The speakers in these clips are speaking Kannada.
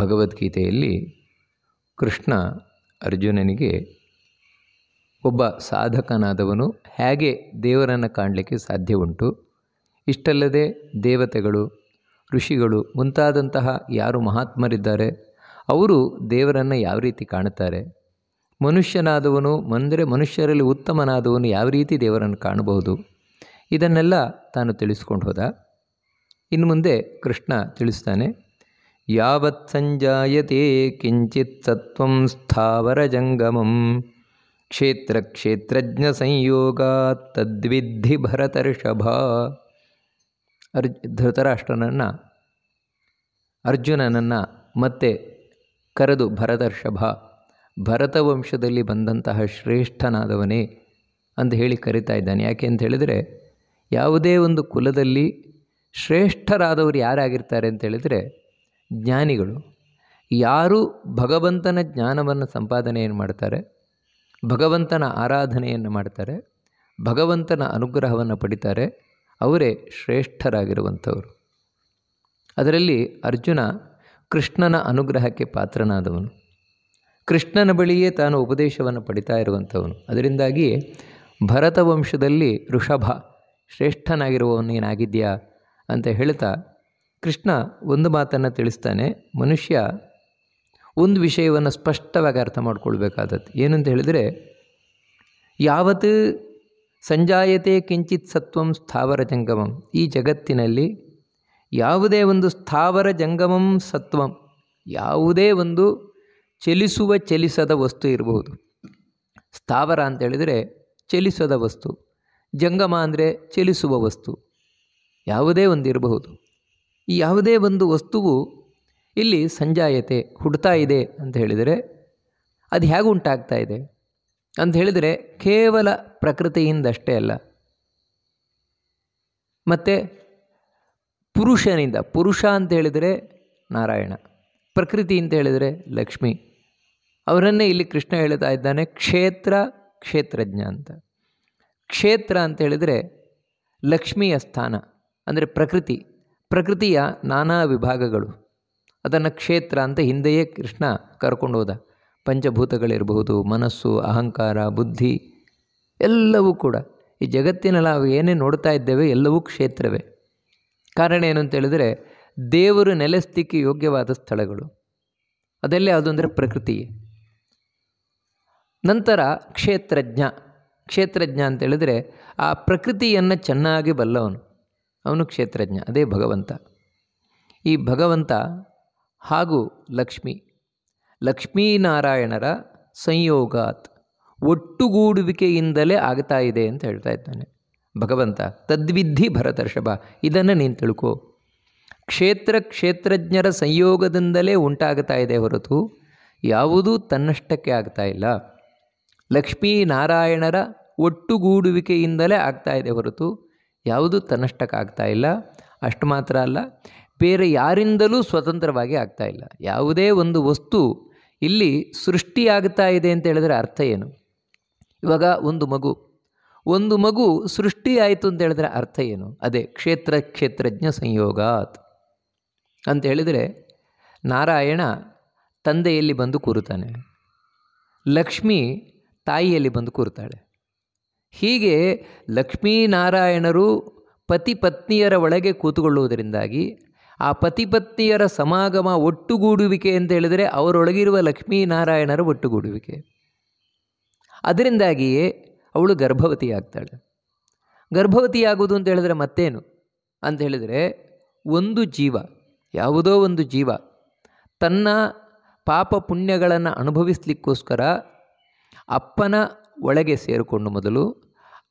ಭಗವದ್ಗೀತೆಯಲ್ಲಿ ಕೃಷ್ಣ ಅರ್ಜುನನಿಗೆ ಒಬ್ಬ ಸಾಧಕನಾದವನು ಹೇಗೆ ದೇವರನ್ನು ಕಾಣಲಿಕ್ಕೆ ಸಾಧ್ಯ ಉಂಟು, ಇಷ್ಟಲ್ಲದೆ ದೇವತೆಗಳು, ಋಷಿಗಳು ಮುಂತಾದಂತಹ ಯಾರು ಮಹಾತ್ಮರಿದ್ದಾರೆ ಅವರು ದೇವರನ್ನು ಯಾವ ರೀತಿ ಕಾಣುತ್ತಾರೆ, ಮನುಷ್ಯನಾದವನು ಮನುಷ್ಯರಲ್ಲಿ ಉತ್ತಮನಾದವನು ಯಾವ ರೀತಿ ದೇವರನ್ನು ಕಾಣಬಹುದು, ಇದನ್ನೆಲ್ಲ ತಾನು ತಿಳಿಸ್ಕೊಂಡು ಹೋದ. ಇನ್ನು ಮುಂದೆ ಕೃಷ್ಣ ತಿಳಿಸ್ತಾನೆ, ಯಾವತ್ ಸಂಜಾಯತೆ ಕಿಂಚಿತ್ ಸತ್ವಂ ಸ್ಥಾವರ ಜಂಗಮಂ ಕ್ಷೇತ್ರ ಕ್ಷೇತ್ರಜ್ಞ ಸಂಯೋಗಾತ್ ತದ್ವಿಧಿ ಭರತರ್ಷಭ. ಧೃತರಾಷ್ಟ್ರನನ್ನು ಅರ್ಜುನನನ್ನು ಮತ್ತೆ ಕರೆದು ಭರತರ್ಷಭ, ಭರತವಂಶದಲ್ಲಿ ಬಂದಂತಹ ಶ್ರೇಷ್ಠನಾದವನೇ ಅಂತ ಹೇಳಿ ಕರಿತಾ ಇದ್ದಾನೆ. ಯಾಕೆ ಅಂತ ಹೇಳಿದರೆ, ಯಾವುದೇ ಒಂದು ಕುಲದಲ್ಲಿ ಶ್ರೇಷ್ಠರಾದವರು ಯಾರಾಗಿರ್ತಾರೆ ಅಂತ ಹೇಳಿದರೆ ಜ್ಞಾನಿಗಳು. ಯಾರು ಭಗವಂತನ ಜ್ಞಾನವನ್ನು ಸಂಪಾದನೆಯನ್ನು ಮಾಡ್ತಾರೆ, ಭಗವಂತನ ಆರಾಧನೆಯನ್ನು ಮಾಡ್ತಾರೆ, ಭಗವಂತನ ಅನುಗ್ರಹವನ್ನು ಪಡಿತಾರೆ, ಅವರೇ ಶ್ರೇಷ್ಠರಾಗಿರುವಂಥವರು. ಅದರಲ್ಲಿ ಅರ್ಜುನ ಕೃಷ್ಣನ ಅನುಗ್ರಹಕ್ಕೆ ಪಾತ್ರನಾದವನು, ಕೃಷ್ಣನ ಬಳಿಯೇ ತಾನು ಉಪದೇಶವನ್ನು ಪಡಿತಾ ಇರುವಂಥವನು. ಅದರಿಂದಾಗಿ ಭರತ ವಂಶದಲ್ಲಿ ಋಷಭ ಶ್ರೇಷ್ಠನಾಗಿರುವವನೇನಾಗಿದೆಯಾ ಅಂತ ಹೇಳ್ತಾ ಕೃಷ್ಣ ಒಂದು ಮಾತನ್ನು ತಿಳಿಸ್ತಾನೆ. ಮನುಷ್ಯ ಒಂದು ವಿಷಯವನ್ನು ಸ್ಪಷ್ಟವಾಗಿ ಅರ್ಥ ಮಾಡ್ಕೊಳ್ಬೇಕಾದದ್ದು ಏನಂತ ಹೇಳಿದರೆ, ಯಾವತ್ತು ಸಂಜಾಯತೆ ಕಿಂಚಿತ್ ಸತ್ವಂ ಸ್ಥಾವರ ಜಂಗಮಂ, ಈ ಜಗತ್ತಿನಲ್ಲಿ ಯಾವುದೇ ಒಂದು ಸ್ಥಾವರ ಜಂಗಮಂ ಸತ್ವಂ, ಯಾವುದೇ ಒಂದು ಚಲಿಸದ ವಸ್ತು ಇರಬಹುದು. ಸ್ಥಾವರ ಅಂತ ಹೇಳಿದರೆ ಚಲಿಸದ ವಸ್ತು, ಜಂಗಮ ಅಂದರೆ ಚಲಿಸುವ ವಸ್ತು, ಯಾವುದೇ ಒಂದು ಇರಬಹುದು. ಈ ಯಾವುದೇ ಒಂದು ವಸ್ತುವು ಇಲ್ಲಿ ಸಂಜಾಯತೆ ಹುಡ್ತಾ ಇದೆ ಅಂತ ಹೇಳಿದರೆ ಅದು ಹೇಗೆ ಉಂಟಾಗ್ತಾ ಇದೆ ಅಂತ ಹೇಳಿದರೆ ಕೇವಲ ಪ್ರಕೃತಿಯಿಂದಷ್ಟೇ ಅಲ್ಲ, ಮತ್ತು ಪುರುಷನಿಂದ. ಪುರುಷ ಅಂತ ಹೇಳಿದರೆ ನಾರಾಯಣ, ಪ್ರಕೃತಿ ಅಂತ ಹೇಳಿದರೆ ಲಕ್ಷ್ಮಿ. ಅವರನ್ನೇ ಇಲ್ಲಿ ಕೃಷ್ಣ ಹೇಳ್ತಾ ಇದ್ದಾನೆ ಕ್ಷೇತ್ರ ಕ್ಷೇತ್ರಜ್ಞ ಅಂತ. ಕ್ಷೇತ್ರ ಅಂತ ಹೇಳಿದರೆ ಲಕ್ಷ್ಮಿಯ ಸ್ಥಾನ, ಅಂದರೆ ಪ್ರಕೃತಿಯ ನಾನಾ ವಿಭಾಗಗಳು, ಅದನ್ನು ಕ್ಷೇತ್ರ ಅಂತ ಹಿಂದೆಯೇ ಕೃಷ್ಣ ಕರ್ಕೊಂಡು ಹೋದ. ಪಂಚಭೂತಗಳಿರಬಹುದು, ಮನಸ್ಸು, ಅಹಂಕಾರ, ಬುದ್ಧಿ ಎಲ್ಲವೂ ಕೂಡ ಈ ಜಗತ್ತಿನಲ್ಲಿ ನಾವು ಏನೇ ನೋಡ್ತಾ ಇದ್ದೇವೆ ಎಲ್ಲವೂ ಕ್ಷೇತ್ರವೇ. ಕಾರಣ ಏನು ಅಂತ ಹೇಳಿದರೆ ದೇವರು ನೆಲೆಸಲಿಕ್ಕೆ ಯೋಗ್ಯವಾದ ಸ್ಥಳಗಳು, ಅದೆಲ್ಲೇ ಅದು ಅಂದರೆ ಪ್ರಕೃತಿಯೇ. ನಂತರ ಕ್ಷೇತ್ರಜ್ಞ ಅಂತ ಹೇಳಿದರೆ ಆ ಪ್ರಕೃತಿಯನ್ನು ಚೆನ್ನಾಗಿ ಬಲ್ಲವನು, ಅವನು ಕ್ಷೇತ್ರಜ್ಞ, ಅದೇ ಭಗವಂತ. ಈ ಭಗವಂತ ಹಾಗೂ ಲಕ್ಷ್ಮೀನಾರಾಯಣರ ಸಂಯೋಗಾತ್, ಒಟ್ಟುಗೂಡುವಿಕೆಯಿಂದಲೇ ಆಗ್ತಾ ಇದೆ ಅಂತ ಹೇಳ್ತಾ ಇದ್ದಾನೆ ಭಗವಂತ. ತದ್ವಿಧಿ ಭರತರ್ಷಭ, ಇದನ್ನು ನೀನು ತಿಳ್ಕೋ. ಕ್ಷೇತ್ರಜ್ಞರ ಸಂಯೋಗದಿಂದಲೇ ಉಂಟಾಗ್ತಾ ಇದೆ ಹೊರತು ಯಾವುದೂ ತನ್ನಷ್ಟಕ್ಕೆ ಆಗ್ತಾ ಇಲ್ಲ. ಲಕ್ಷ್ಮೀನಾರಾಯಣರ ಒಟ್ಟುಗೂಡುವಿಕೆಯಿಂದಲೇ ಆಗ್ತಾ ಇದೆ ಹೊರತು ಯಾವುದೂ ತನ್ನಷ್ಟಕ್ಕಾಗ್ತಾ ಇಲ್ಲ. ಅಷ್ಟು ಮಾತ್ರ ಅಲ್ಲ, ಬೇರೆ ಯಾರಿಂದಲೂ ಸ್ವತಂತ್ರವಾಗಿ ಆಗ್ತಾ ಇಲ್ಲ. ಯಾವುದೇ ಒಂದು ವಸ್ತು ಇಲ್ಲಿ ಸೃಷ್ಟಿಯಾಗ್ತಾ ಇದೆ ಅಂತ ಹೇಳಿದರೆ ಅರ್ಥ ಏನು? ಇವಾಗ ಒಂದು ಮಗು ಸೃಷ್ಟಿಯಾಯಿತು ಅಂತ ಹೇಳಿದ್ರೆ ಅರ್ಥ ಏನು? ಅದೇ ಕ್ಷೇತ್ರಜ್ಞ ಸಂಯೋಗಾತ್ ಅಂತ ಹೇಳಿದರೆ, ನಾರಾಯಣ ತಂದೆಯಲ್ಲಿ ಬಂದು ಕೂರುತ್ತಾನೆ, ಲಕ್ಷ್ಮಿ ತಾಯಿಯಲ್ಲಿ ಬಂದು ಕೂರುತ್ತಾಳೆ. ಹೀಗೆ ಲಕ್ಷ್ಮೀನಾರಾಯಣರು ಪತಿ ಪತ್ನಿಯರ ಒಳಗೆ ಕೂತುಕೊಳ್ಳುವುದರಿಂದಾಗಿ ಆ ಪತಿ ಪತ್ನಿಯರ ಸಮಾಗಮ, ಒಟ್ಟುಗೂಡುವಿಕೆ ಅಂತ ಹೇಳಿದರೆ ಅವರೊಳಗಿರುವ ಲಕ್ಷ್ಮೀನಾರಾಯಣರ ಒಟ್ಟುಗೂಡುವಿಕೆ. ಅದರಿಂದಾಗಿಯೇ ಅವಳು ಗರ್ಭವತಿಯಾಗ್ತಾಳೆ. ಗರ್ಭವತಿಯಾಗುವುದು ಅಂತ ಹೇಳಿದರೆ ಮತ್ತೇನು ಅಂತ ಹೇಳಿದರೆ, ಯಾವುದೋ ಒಂದು ಜೀವ ತನ್ನ ಪಾಪ ಪುಣ್ಯಗಳನ್ನು ಅನುಭವಿಸಲಿಕ್ಕೋಸ್ಕರ ಅಪ್ಪನ ಒಳಗೆ ಸೇರಿಕೊಂಡು ಮೊದಲು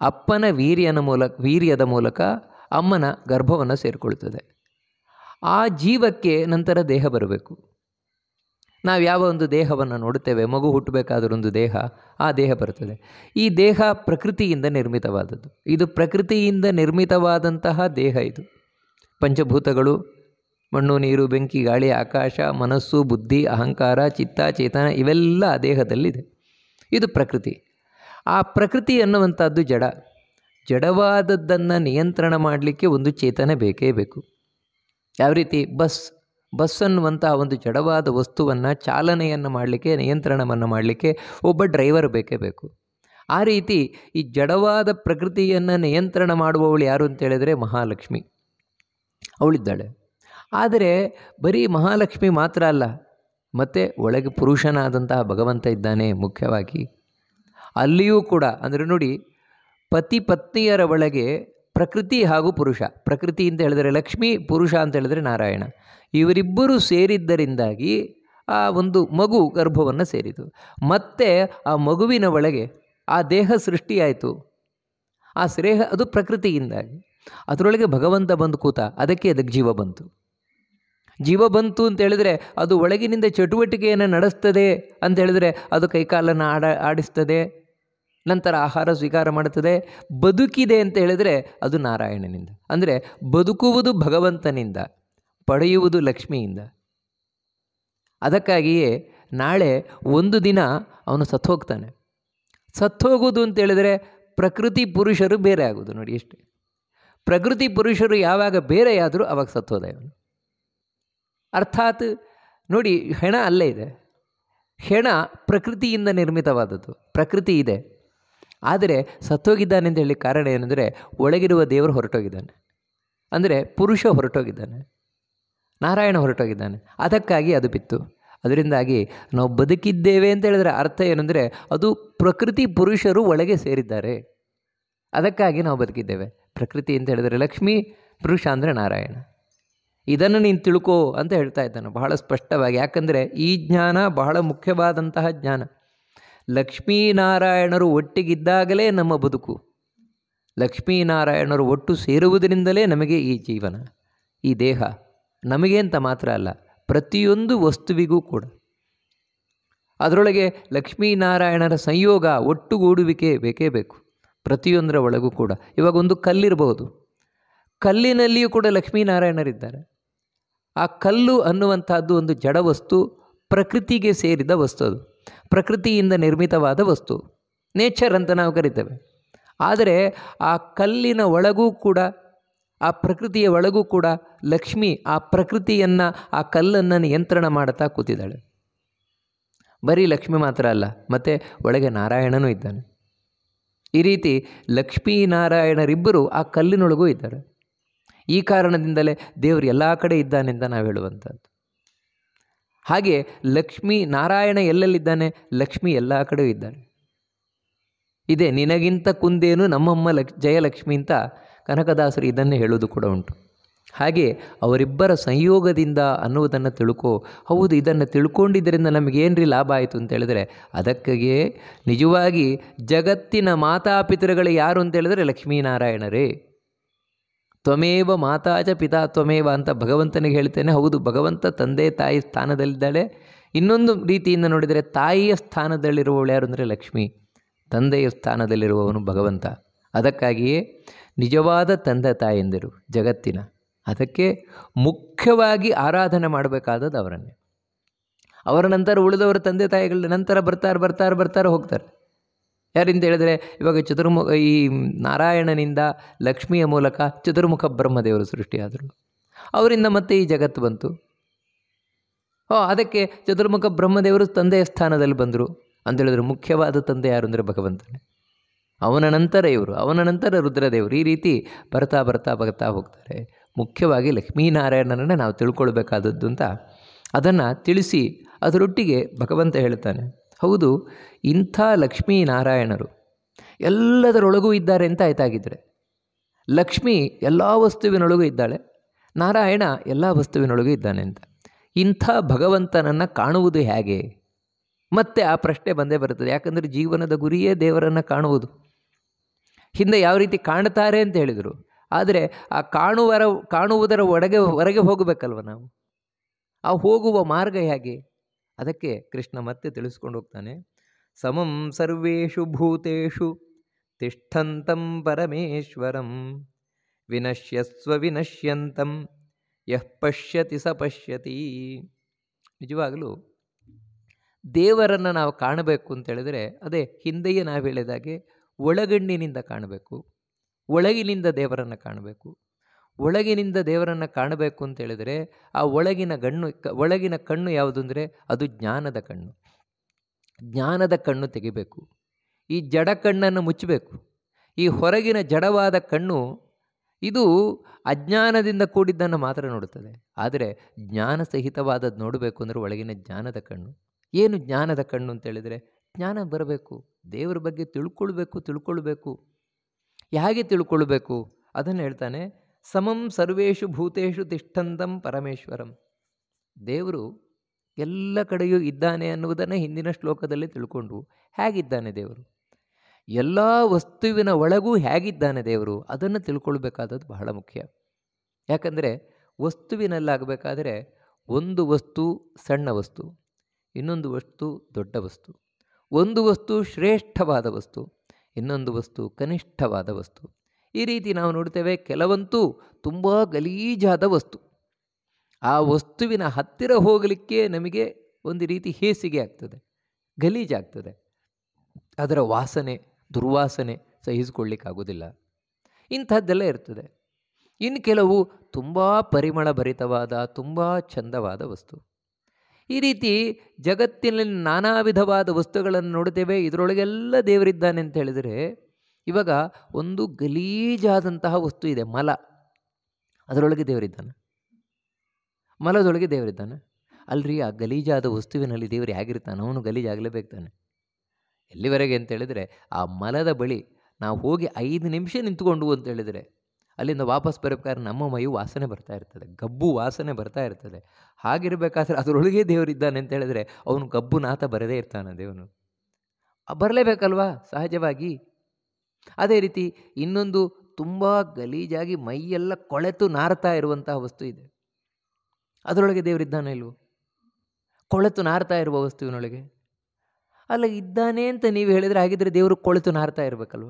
ಅಪ್ಪನ ವೀರ್ಯದ ಮೂಲಕ ಅಮ್ಮನ ಗರ್ಭವನ್ನು ಸೇರಿಕೊಳ್ತದೆ. ಆ ಜೀವಕ್ಕೆ ನಂತರ ದೇಹ ಬರಬೇಕು. ನಾವು ಯಾವ ಒಂದು ದೇಹವನ್ನು ನೋಡುತ್ತೇವೆ, ಮಗು ಹುಟ್ಟಬೇಕಾದ್ರೂ ಒಂದು ದೇಹ, ಆ ದೇಹ ಬರ್ತದೆ. ಈ ದೇಹ ಪ್ರಕೃತಿಯಿಂದ ನಿರ್ಮಿತವಾದದ್ದು. ಇದು ಪ್ರಕೃತಿಯಿಂದ ನಿರ್ಮಿತವಾದಂತಹ ದೇಹ. ಇದು ಪಂಚಭೂತಗಳು, ಮಣ್ಣು, ನೀರು, ಬೆಂಕಿ, ಗಾಳಿ, ಆಕಾಶ, ಮನಸ್ಸು, ಬುದ್ಧಿ, ಅಹಂಕಾರ, ಚಿತ್ತ, ಚೇತನ ಇವೆಲ್ಲ ಆ ದೇಹದಲ್ಲಿದೆ. ಇದು ಪ್ರಕೃತಿ. ಆ ಪ್ರಕೃತಿ ಅನ್ನುವಂಥದ್ದು ಜಡವಾದದ್ದನ್ನು ನಿಯಂತ್ರಣ ಮಾಡಲಿಕ್ಕೆ ಒಂದು ಚೇತನ ಬೇಕೇ ಬೇಕು. ಯಾವ ರೀತಿ ಬಸ್ ಅನ್ನುವಂಥ ಒಂದು ಜಡವಾದ ವಸ್ತುವನ್ನು ಚಾಲನೆಯನ್ನು ಮಾಡಲಿಕ್ಕೆ, ನಿಯಂತ್ರಣವನ್ನು ಮಾಡಲಿಕ್ಕೆ ಒಬ್ಬ ಡ್ರೈವರ್ ಬೇಕೇ ಬೇಕು. ಆ ರೀತಿ ಈ ಜಡವಾದ ಪ್ರಕೃತಿಯನ್ನು ನಿಯಂತ್ರಣ ಮಾಡುವವಳು ಯಾರು ಅಂತೇಳಿದರೆ ಮಹಾಲಕ್ಷ್ಮಿ, ಅವಳಿದ್ದಾಳೆ. ಆದರೆ ಬರೀ ಮಹಾಲಕ್ಷ್ಮಿ ಮಾತ್ರ ಅಲ್ಲ, ಮತ್ತು ಒಳಗೆ ಪುರುಷನಾದಂತಹ ಭಗವಂತ ಇದ್ದಾನೆ. ಮುಖ್ಯವಾಗಿ ಅಲ್ಲಿಯೂ ಕೂಡ ಅಂದರೆ ನೋಡಿ, ಪತಿ ಪತ್ನಿಯರ ಒಳಗೆ ಪ್ರಕೃತಿ ಹಾಗೂ ಪುರುಷ. ಪ್ರಕೃತಿ ಅಂತ ಹೇಳಿದರೆ ಲಕ್ಷ್ಮಿ, ಪುರುಷ ಅಂತ ಹೇಳಿದರೆ ನಾರಾಯಣ. ಇವರಿಬ್ಬರು ಸೇರಿದ್ದರಿಂದಾಗಿ ಆ ಒಂದು ಮಗು ಗರ್ಭವನ್ನು ಸೇರಿತು. ಮತ್ತು ಆ ಮಗುವಿನ ಒಳಗೆ ಆ ದೇಹ ಸೃಷ್ಟಿಯಾಯಿತು. ಆ ಶ್ರೇಹ ಅದು ಪ್ರಕೃತಿಯಿಂದಾಗಿ. ಅದರೊಳಗೆ ಭಗವಂತ ಬಂದು ಕೂತ, ಅದಕ್ಕೆ ಜೀವ ಬಂತು. ಜೀವ ಬಂತು ಅಂತ ಹೇಳಿದರೆ ಅದು ಒಳಗಿನಿಂದ ಚಟುವಟಿಕೆಯನ್ನು ನಡೆಸ್ತದೆ ಅಂತ ಹೇಳಿದರೆ ಅದು ಕೈಕಾಲನ್ನು ಆಡಿಸ್ತದೆ, ನಂತರ ಆಹಾರ ಸ್ವೀಕಾರ ಮಾಡುತ್ತದೆ. ಬದುಕಿದೆ ಅಂತ ಹೇಳಿದರೆ ಅದು ನಾರಾಯಣನಿಂದ. ಅಂದರೆ ಬದುಕುವುದು ಭಗವಂತನಿಂದ, ಪಡೆಯುವುದು ಲಕ್ಷ್ಮಿಯಿಂದ. ಅದಕ್ಕಾಗಿಯೇ ನಾಳೆ ಒಂದು ದಿನ ಅವನು ಸತ್ತೋಗ್ತಾನೆ. ಸತ್ತೋಗೋದು ಅಂತೇಳಿದರೆ ಪ್ರಕೃತಿ ಪುರುಷರು ಬೇರೆ ಆಗೋದು. ನೋಡಿ ಎಷ್ಟೇ ಪ್ರಕೃತಿ ಪುರುಷರು ಯಾವಾಗ ಬೇರೆಯಾದರೂ ಅವಾಗ ಸತ್ತೋದ ಇವನು. ಅರ್ಥಾತ್ ನೋಡಿ, ಹೆಣ ಅಲ್ಲೇ ಇದೆ. ಹೆಣ ಪ್ರಕೃತಿಯಿಂದ ನಿರ್ಮಿತವಾದದ್ದು, ಪ್ರಕೃತಿ ಇದೆ. ಆದರೆ ಸತ್ತೋಗಿದ್ದಾನೆ ಅಂತ ಹೇಳಿ ಕಾರಣ ಏನೆಂದರೆ ಒಳಗಿರುವ ದೇವರು ಹೊರಟೋಗಿದ್ದಾನೆ. ಅಂದರೆ ಪುರುಷ ಹೊರಟೋಗಿದ್ದಾನೆ, ನಾರಾಯಣ ಹೊರಟೋಗಿದ್ದಾನೆ. ಅದಕ್ಕಾಗಿ ಅದು ಬಿತ್ತು. ಅದರಿಂದಾಗಿ ನಾವು ಬದುಕಿದ್ದೇವೆ ಅಂತ ಹೇಳಿದರೆ ಅರ್ಥ ಏನೆಂದರೆ ಅದು ಪ್ರಕೃತಿ ಪುರುಷರು ಒಳಗೆ ಸೇರಿದ್ದಾರೆ. ಅದಕ್ಕಾಗಿ ನಾವು ಬದುಕಿದ್ದೇವೆ. ಪ್ರಕೃತಿ ಅಂತ ಹೇಳಿದರೆ ಲಕ್ಷ್ಮಿ, ಪುರುಷ ಅಂದರೆ ನಾರಾಯಣ. ಇದನ್ನು ನೀನು ತಿಳ್ಕೋ ಅಂತ ಹೇಳ್ತಾ ಇದ್ದಾನೆ ಬಹಳ ಸ್ಪಷ್ಟವಾಗಿ. ಯಾಕಂದರೆ ಈ ಜ್ಞಾನ ಬಹಳ ಮುಖ್ಯವಾದಂತಹ ಜ್ಞಾನ. ಲಕ್ಷ್ಮೀನಾರಾಯಣರು ಒಟ್ಟಿಗಿದ್ದಾಗಲೇ ನಮ್ಮ ಬದುಕು. ಲಕ್ಷ್ಮೀನಾರಾಯಣರು ಒಟ್ಟು ಸೇರುವುದರಿಂದಲೇ ನಮಗೆ ಈ ಜೀವನ, ಈ ದೇಹ. ನಮಗೆ ಅಂತ ಮಾತ್ರ ಅಲ್ಲ, ಪ್ರತಿಯೊಂದು ವಸ್ತುವಿಗೂ ಕೂಡ. ಅದರೊಳಗೆ ಲಕ್ಷ್ಮೀನಾರಾಯಣರ ಸಂಯೋಗ, ಒಟ್ಟುಗೂಡುವಿಕೆ ಬೇಕೇ ಬೇಕು ಪ್ರತಿಯೊಂದರ ಒಳಗೂ ಕೂಡ. ಇವಾಗ ಒಂದು ಕಲ್ಲಿರಬಹುದು, ಕಲ್ಲಿನಲ್ಲಿಯೂ ಕೂಡ ಲಕ್ಷ್ಮೀನಾರಾಯಣರಿದ್ದಾರೆ. ಆ ಕಲ್ಲು ಅನ್ನುವಂಥದ್ದು ಒಂದು ಜಡ ವಸ್ತು, ಪ್ರಕೃತಿಗೆ ಸೇರಿದ ವಸ್ತು. ಅದು ಪ್ರಕೃತಿಯಿಂದ ನಿರ್ಮಿತವಾದ ವಸ್ತು, ನೇಚರ್ ಅಂತ ನಾವು ಕರಿತೇವೆ. ಆದರೆ ಆ ಕಲ್ಲಿನ ಒಳಗೂ ಕೂಡ, ಆ ಪ್ರಕೃತಿಯ ಒಳಗೂ ಕೂಡ ಲಕ್ಷ್ಮಿ ಆ ಪ್ರಕೃತಿಯನ್ನು, ಆ ಕಲ್ಲನ್ನು ನಿಯಂತ್ರಣ ಮಾಡ್ತಾ ಕೂತಿದ್ದಾಳೆ. ಬರೀ ಲಕ್ಷ್ಮಿ ಮಾತ್ರ ಅಲ್ಲ, ಮತ್ತು ಒಳಗೆ ನಾರಾಯಣನೂ ಇದ್ದಾನೆ. ಈ ರೀತಿ ಲಕ್ಷ್ಮೀನಾರಾಯಣರಿಬ್ಬರು ಆ ಕಲ್ಲಿನೊಳಗೂ ಇದ್ದಾರೆ. ಈ ಕಾರಣದಿಂದಲೇ ದೇವರು ಎಲ್ಲ ಕಡೆ ಇದ್ದಾನೆಂತ ನಾವು ಹೇಳುವಂಥದ್ದು. ಹಾಗೆ ಲಕ್ಷ್ಮೀ ನಾರಾಯಣ ಎಲ್ಲೆಲ್ಲಿದ್ದಾನೆ, ಲಕ್ಷ್ಮಿ ಎಲ್ಲ ಕಡೆಯೂ ಇದ್ದಾನೆ. ಇದೆ ನಿನಗಿಂತ ಕುಂದೇನು ನಮ್ಮಮ್ಮ ಜಯಲಕ್ಷ್ಮಿ ಅಂತ ಕನಕದಾಸರು ಇದನ್ನೇ ಹೇಳೋದು ಕೂಡ ಉಂಟು. ಹಾಗೆ ಅವರಿಬ್ಬರ ಸಂಯೋಗದಿಂದ ಅನ್ನುವುದನ್ನು ತಿಳ್ಕೋ. ಹೌದು, ಇದನ್ನು ತಿಳ್ಕೊಂಡಿದ್ದರಿಂದ ನಮಗೇನ್ರಿ ಲಾಭ ಆಯಿತು ಅಂತ ಹೇಳಿದರೆ, ಅದಕ್ಕಾಗಿಯೇ ನಿಜವಾಗಿ ಜಗತ್ತಿನ ಮಾತಾಪಿತೃಗಳು ಯಾರು ಅಂತ ಹೇಳಿದರೆ ಲಕ್ಷ್ಮೀನಾರಾಯಣರೇ. ತ್ವಮೇವ ಮಾತಾಚ ಪಿತಾ ತ್ವಮೇವ ಅಂತ ಭಗವಂತನಿಗೆ ಹೇಳ್ತೇನೆ. ಹೌದು, ಭಗವಂತ ತಂದೆ ತಾಯಿ ಸ್ಥಾನದಲ್ಲಿದ್ದಾಳೆ. ಇನ್ನೊಂದು ರೀತಿಯಿಂದ ನೋಡಿದರೆ ತಾಯಿಯ ಸ್ಥಾನದಲ್ಲಿರುವವಳು ಯಾರು ಅಂದರೆ ಲಕ್ಷ್ಮಿ, ತಂದೆಯ ಸ್ಥಾನದಲ್ಲಿರುವವನು ಭಗವಂತ. ಅದಕ್ಕಾಗಿಯೇ ನಿಜವಾದ ತಂದೆ ತಾಯಂದಿರು ಜಗತ್ತಿನ, ಅದಕ್ಕೆ ಮುಖ್ಯವಾಗಿ ಆರಾಧನೆ ಮಾಡಬೇಕಾದದ್ದು ಅವರನ್ನೇ. ಅವರ ನಂತರ ಉಳಿದವರ ತಂದೆ ತಾಯಿಗಳ ನಂತರ ಬರ್ತಾರೆ ಹೋಗ್ತಾರೆ. ಯಾರಿಂದ ಹೇಳಿದರೆ, ಇವಾಗ ಈ ನಾರಾಯಣನಿಂದ ಲಕ್ಷ್ಮಿಯ ಮೂಲಕ ಚತುರ್ಮುಖ ಬ್ರಹ್ಮದೇವರು ಸೃಷ್ಟಿಯಾದರು. ಅವರಿಂದ ಮತ್ತೆ ಈ ಜಗತ್ತು ಬಂತು. ಅದಕ್ಕೆ ಚತುರ್ಮುಖ ಬ್ರಹ್ಮದೇವರು ತಂದೆಯ ಸ್ಥಾನದಲ್ಲಿ ಬಂದರು ಅಂತೇಳಿದ್ರೆ ಮುಖ್ಯವಾದ ತಂದೆ ಯಾರು ಅಂದರೆ ಭಗವಂತನೇ. ಅವನ ನಂತರ ಇವರು, ಅವನ ನಂತರ ರುದ್ರದೇವರು. ಈ ರೀತಿ ಬರ್ತಾ ಹೋಗ್ತಾರೆ. ಮುಖ್ಯವಾಗಿ ಲಕ್ಷ್ಮೀನಾರಾಯಣನನ್ನು ನಾವು ತಿಳ್ಕೊಳ್ಬೇಕಾದದ್ದು ಅಂತ ಅದನ್ನು ತಿಳಿಸಿ ಅದರೊಟ್ಟಿಗೆ ಭಗವಂತ ಹೇಳ್ತಾನೆ, ಹೌದು, ಇಂಥ ಲಕ್ಷ್ಮೀನಾರಾಯಣರು ಎಲ್ಲದರೊಳಗೂ ಇದ್ದಾರೆ ಅಂತ ಆಯ್ತಾಗಿದ್ದರೆ, ಲಕ್ಷ್ಮಿ ಎಲ್ಲ ವಸ್ತುವಿನೊಳಗೂ ಇದ್ದಾಳೆ, ನಾರಾಯಣ ಎಲ್ಲ ವಸ್ತುವಿನೊಳಗೂ ಇದ್ದಾನೆ ಅಂತ. ಇಂಥ ಭಗವಂತನನ್ನು ಕಾಣುವುದು ಹೇಗೆ? ಮತ್ತೆ ಆ ಪ್ರಶ್ನೆ ಬಂದೇ ಬರುತ್ತದೆ. ಯಾಕಂದರೆ ಜೀವನದ ಗುರಿಯೇ ದೇವರನ್ನು ಕಾಣುವುದು. ಹಿಂದೆ ಯಾವ ರೀತಿ ಕಾಣ್ತಾರೆ ಅಂತ ಹೇಳಿದರು, ಆದರೆ ಆ ಕಾಣುವುದರ ಹೊರಗೆ ಹೋಗಬೇಕಲ್ವ ನಾವು. ಆ ಹೋಗುವ ಮಾರ್ಗ ಹೇಗೆ? ಅದಕ್ಕೆ ಕೃಷ್ಣ ಮತ್ತೆ ತಿಳಿಸ್ಕೊಂಡು ಹೋಗ್ತಾನೆ. ಸಮಂ ಸರ್ವೇಷು ಭೂತೇಷು ತಿಷ್ಠಂತಂ ಪರಮೇಶ್ವರಂ ವಿನಶ್ಯಸ್ವ ವಿನಶ್ಯಂತಂ ಯಃ ಪಶ್ಯತಿ ಸ ಪಶ್ಯತಿ. ನಿಜವಾಗಲೂ ದೇವರನ್ನು ನಾವು ಕಾಣಬೇಕು ಅಂತೇಳಿದರೆ ಅದೇ ಹಿಂದೆಯೇ ನಾವು ಹೇಳಿದಾಗೆ ಒಳಗಣ್ಣಿನಿಂದ ಕಾಣಬೇಕು, ಒಳಗಿನಿಂದ ದೇವರನ್ನು ಕಾಣಬೇಕು. ಒಳಗಿನಿಂದ ದೇವರನ್ನು ಕಾಣಬೇಕು ಅಂತ ಹೇಳಿದರೆ ಆ ಒಳಗಿನ ಕಣ್ಣು ಯಾವುದು ಅಂದರೆ ಅದು ಜ್ಞಾನದ ಕಣ್ಣು. ಜ್ಞಾನದ ಕಣ್ಣು ತೆಗಿಬೇಕು. ಈ ಜಡ ಕಣ್ಣನ್ನು ಮುಚ್ಚಬೇಕು. ಈ ಹೊರಗಿನ ಜಡವಾದ ಕಣ್ಣು ಇದು ಅಜ್ಞಾನದಿಂದ ಕೂಡಿದ್ದನ್ನು ಮಾತ್ರ ನೋಡುತ್ತದೆ. ಆದರೆ ಜ್ಞಾನ ಸಹಿತವಾದದ್ದು ನೋಡಬೇಕು ಅಂದರೆ ಒಳಗಿನ ಜ್ಞಾನದ ಕಣ್ಣು. ಏನು ಜ್ಞಾನದ ಕಣ್ಣು ಅಂತೇಳಿದರೆ, ಜ್ಞಾನ ಬರಬೇಕು, ದೇವರ ಬಗ್ಗೆ ತಿಳ್ಕೊಳ್ಬೇಕು. ಹೇಗೆ ತಿಳ್ಕೊಳ್ಬೇಕು ಅದನ್ನು ಹೇಳ್ತಾನೆ. ಸಮಂ ಸರ್ವೇಷು ಭೂತೇಷು ತಿಷ್ಠಂತಂ ಪರಮೇಶ್ವರಂ. ದೇವರು ಎಲ್ಲ ಕಡೆಯೂ ಇದ್ದಾನೆ ಅನ್ನುವುದನ್ನು ಹಿಂದಿನ ಶ್ಲೋಕದಲ್ಲಿ ತಿಳ್ಕೊಂಡು, ಹೇಗಿದ್ದಾನೆ ದೇವರು, ಎಲ್ಲ ವಸ್ತುವಿನ ಒಳಗೂ ಹೇಗಿದ್ದಾನೆ ದೇವರು, ಅದನ್ನು ತಿಳ್ಕೊಳ್ಬೇಕಾದದ್ದು ಬಹಳ ಮುಖ್ಯ. ಯಾಕಂದರೆ ವಸ್ತುವಿನಲ್ಲಾಗಬೇಕಾದರೆ ಒಂದು ವಸ್ತು ಸಣ್ಣ ವಸ್ತು, ಇನ್ನೊಂದು ವಸ್ತು ದೊಡ್ಡ ವಸ್ತು, ಒಂದು ವಸ್ತು ಶ್ರೇಷ್ಠವಾದ ವಸ್ತು, ಇನ್ನೊಂದು ವಸ್ತು ಕನಿಷ್ಠವಾದ ವಸ್ತು. ಈ ರೀತಿ ನಾವು ನೋಡ್ತೇವೆ. ಕೆಲವಂತೂ ತುಂಬ ಗಲೀಜಾದ ವಸ್ತು, ಆ ವಸ್ತುವಿನ ಹತ್ತಿರ ಹೋಗಲಿಕ್ಕೆ ನಮಗೆ ಒಂದು ರೀತಿ ಹೇಸಿಗೆ ಆಗ್ತದೆ, ಗಲೀಜಾಗ್ತದೆ. ಅದರ ವಾಸನೆ, ದುರ್ವಾಸನೆ ಸಹಿಸಿಕೊಳ್ಳಿಕ್ಕಾಗೋದಿಲ್ಲ. ಇಂಥದ್ದೆಲ್ಲ ಇರ್ತದೆ. ಇನ್ನು ಕೆಲವು ತುಂಬ ಪರಿಮಳ ಭರಿತವಾದ, ತುಂಬ ಚಂದವಾದ ವಸ್ತು. ಈ ರೀತಿ ಜಗತ್ತಿನಲ್ಲಿ ನಾನಾ ವಿಧವಾದ ವಸ್ತುಗಳನ್ನು ನೋಡ್ತೇವೆ. ಇದರೊಳಗೆಲ್ಲ ದೇವರಿದ್ದಾನೆ ಅಂತ ಹೇಳಿದರೆ, ಇವಾಗ ಒಂದು ಗಲೀಜಾದಂತಹ ವಸ್ತು ಇದೆ, ಮಲ. ಅದರೊಳಗೆ ದೇವರಿದ್ದಾನೆ. ಮಲದೊಳಗೆ ದೇವರಿದ್ದಾನೆ. ಅಲ್ರಿ, ಆ ಗಲೀಜಾದ ವಸ್ತುವಿನಲ್ಲಿ ದೇವರು ಹೇಗಿರ್ತಾನೆ? ಅವನು ಗಲೀಜಾಗಲೇಬೇಕು ತಾನೆ. ಎಲ್ಲಿವರೆಗೆ ಅಂತೇಳಿದರೆ, ಆ ಮಲದ ಬಳಿ ನಾವು ಹೋಗಿ 5 ನಿಮಿಷ ನಿಂತ್ಕೊಂಡು ಅಂತ ಹೇಳಿದರೆ ಅಲ್ಲಿಂದ ವಾಪಸ್ ಬರಬೇಕಾದ್ರೆ ನಮ್ಮ ಮೈಯು ವಾಸನೆ ಬರ್ತಾ ಇರ್ತದೆ, ಗಬ್ಬು ವಾಸನೆ ಬರ್ತಾ ಇರ್ತದೆ. ಹಾಗಿರಬೇಕಾದ್ರೆ ಅದರೊಳಗೆ ದೇವರಿದ್ದಾನೆ ಅಂತ ಹೇಳಿದರೆ ಅವನು ಗಬ್ಬು ನಾತ ಬರದೇ ಇರ್ತಾನೆ. ದೇವನು ಬರಲೇಬೇಕಲ್ವಾ ಸಹಜವಾಗಿ. ಅದೇ ರೀತಿ ಇನ್ನೊಂದು ತುಂಬ ಗಲೀಜಾಗಿ ಮೈಯೆಲ್ಲ ಕೊಳೆತು ನಾರ್ತಾ ಇರುವಂತಹ ವಸ್ತು ಇದೆ. ಅದರೊಳಗೆ ದೇವರಿದ್ದಾನೆ ಇಲ್ವೋ? ಕೊಳೆತು ನಾರ್ತಾ ಇರುವ ವಸ್ತುವಿನೊಳಗೆ ಅಲ್ಲ ಇದ್ದಾನೆ ಅಂತ ನೀವು ಹೇಳಿದರೆ, ಹಾಗಿದ್ರೆ ದೇವರು ಕೊಳೆತು ನಾರ್ತಾ ಇರಬೇಕಲ್ವ,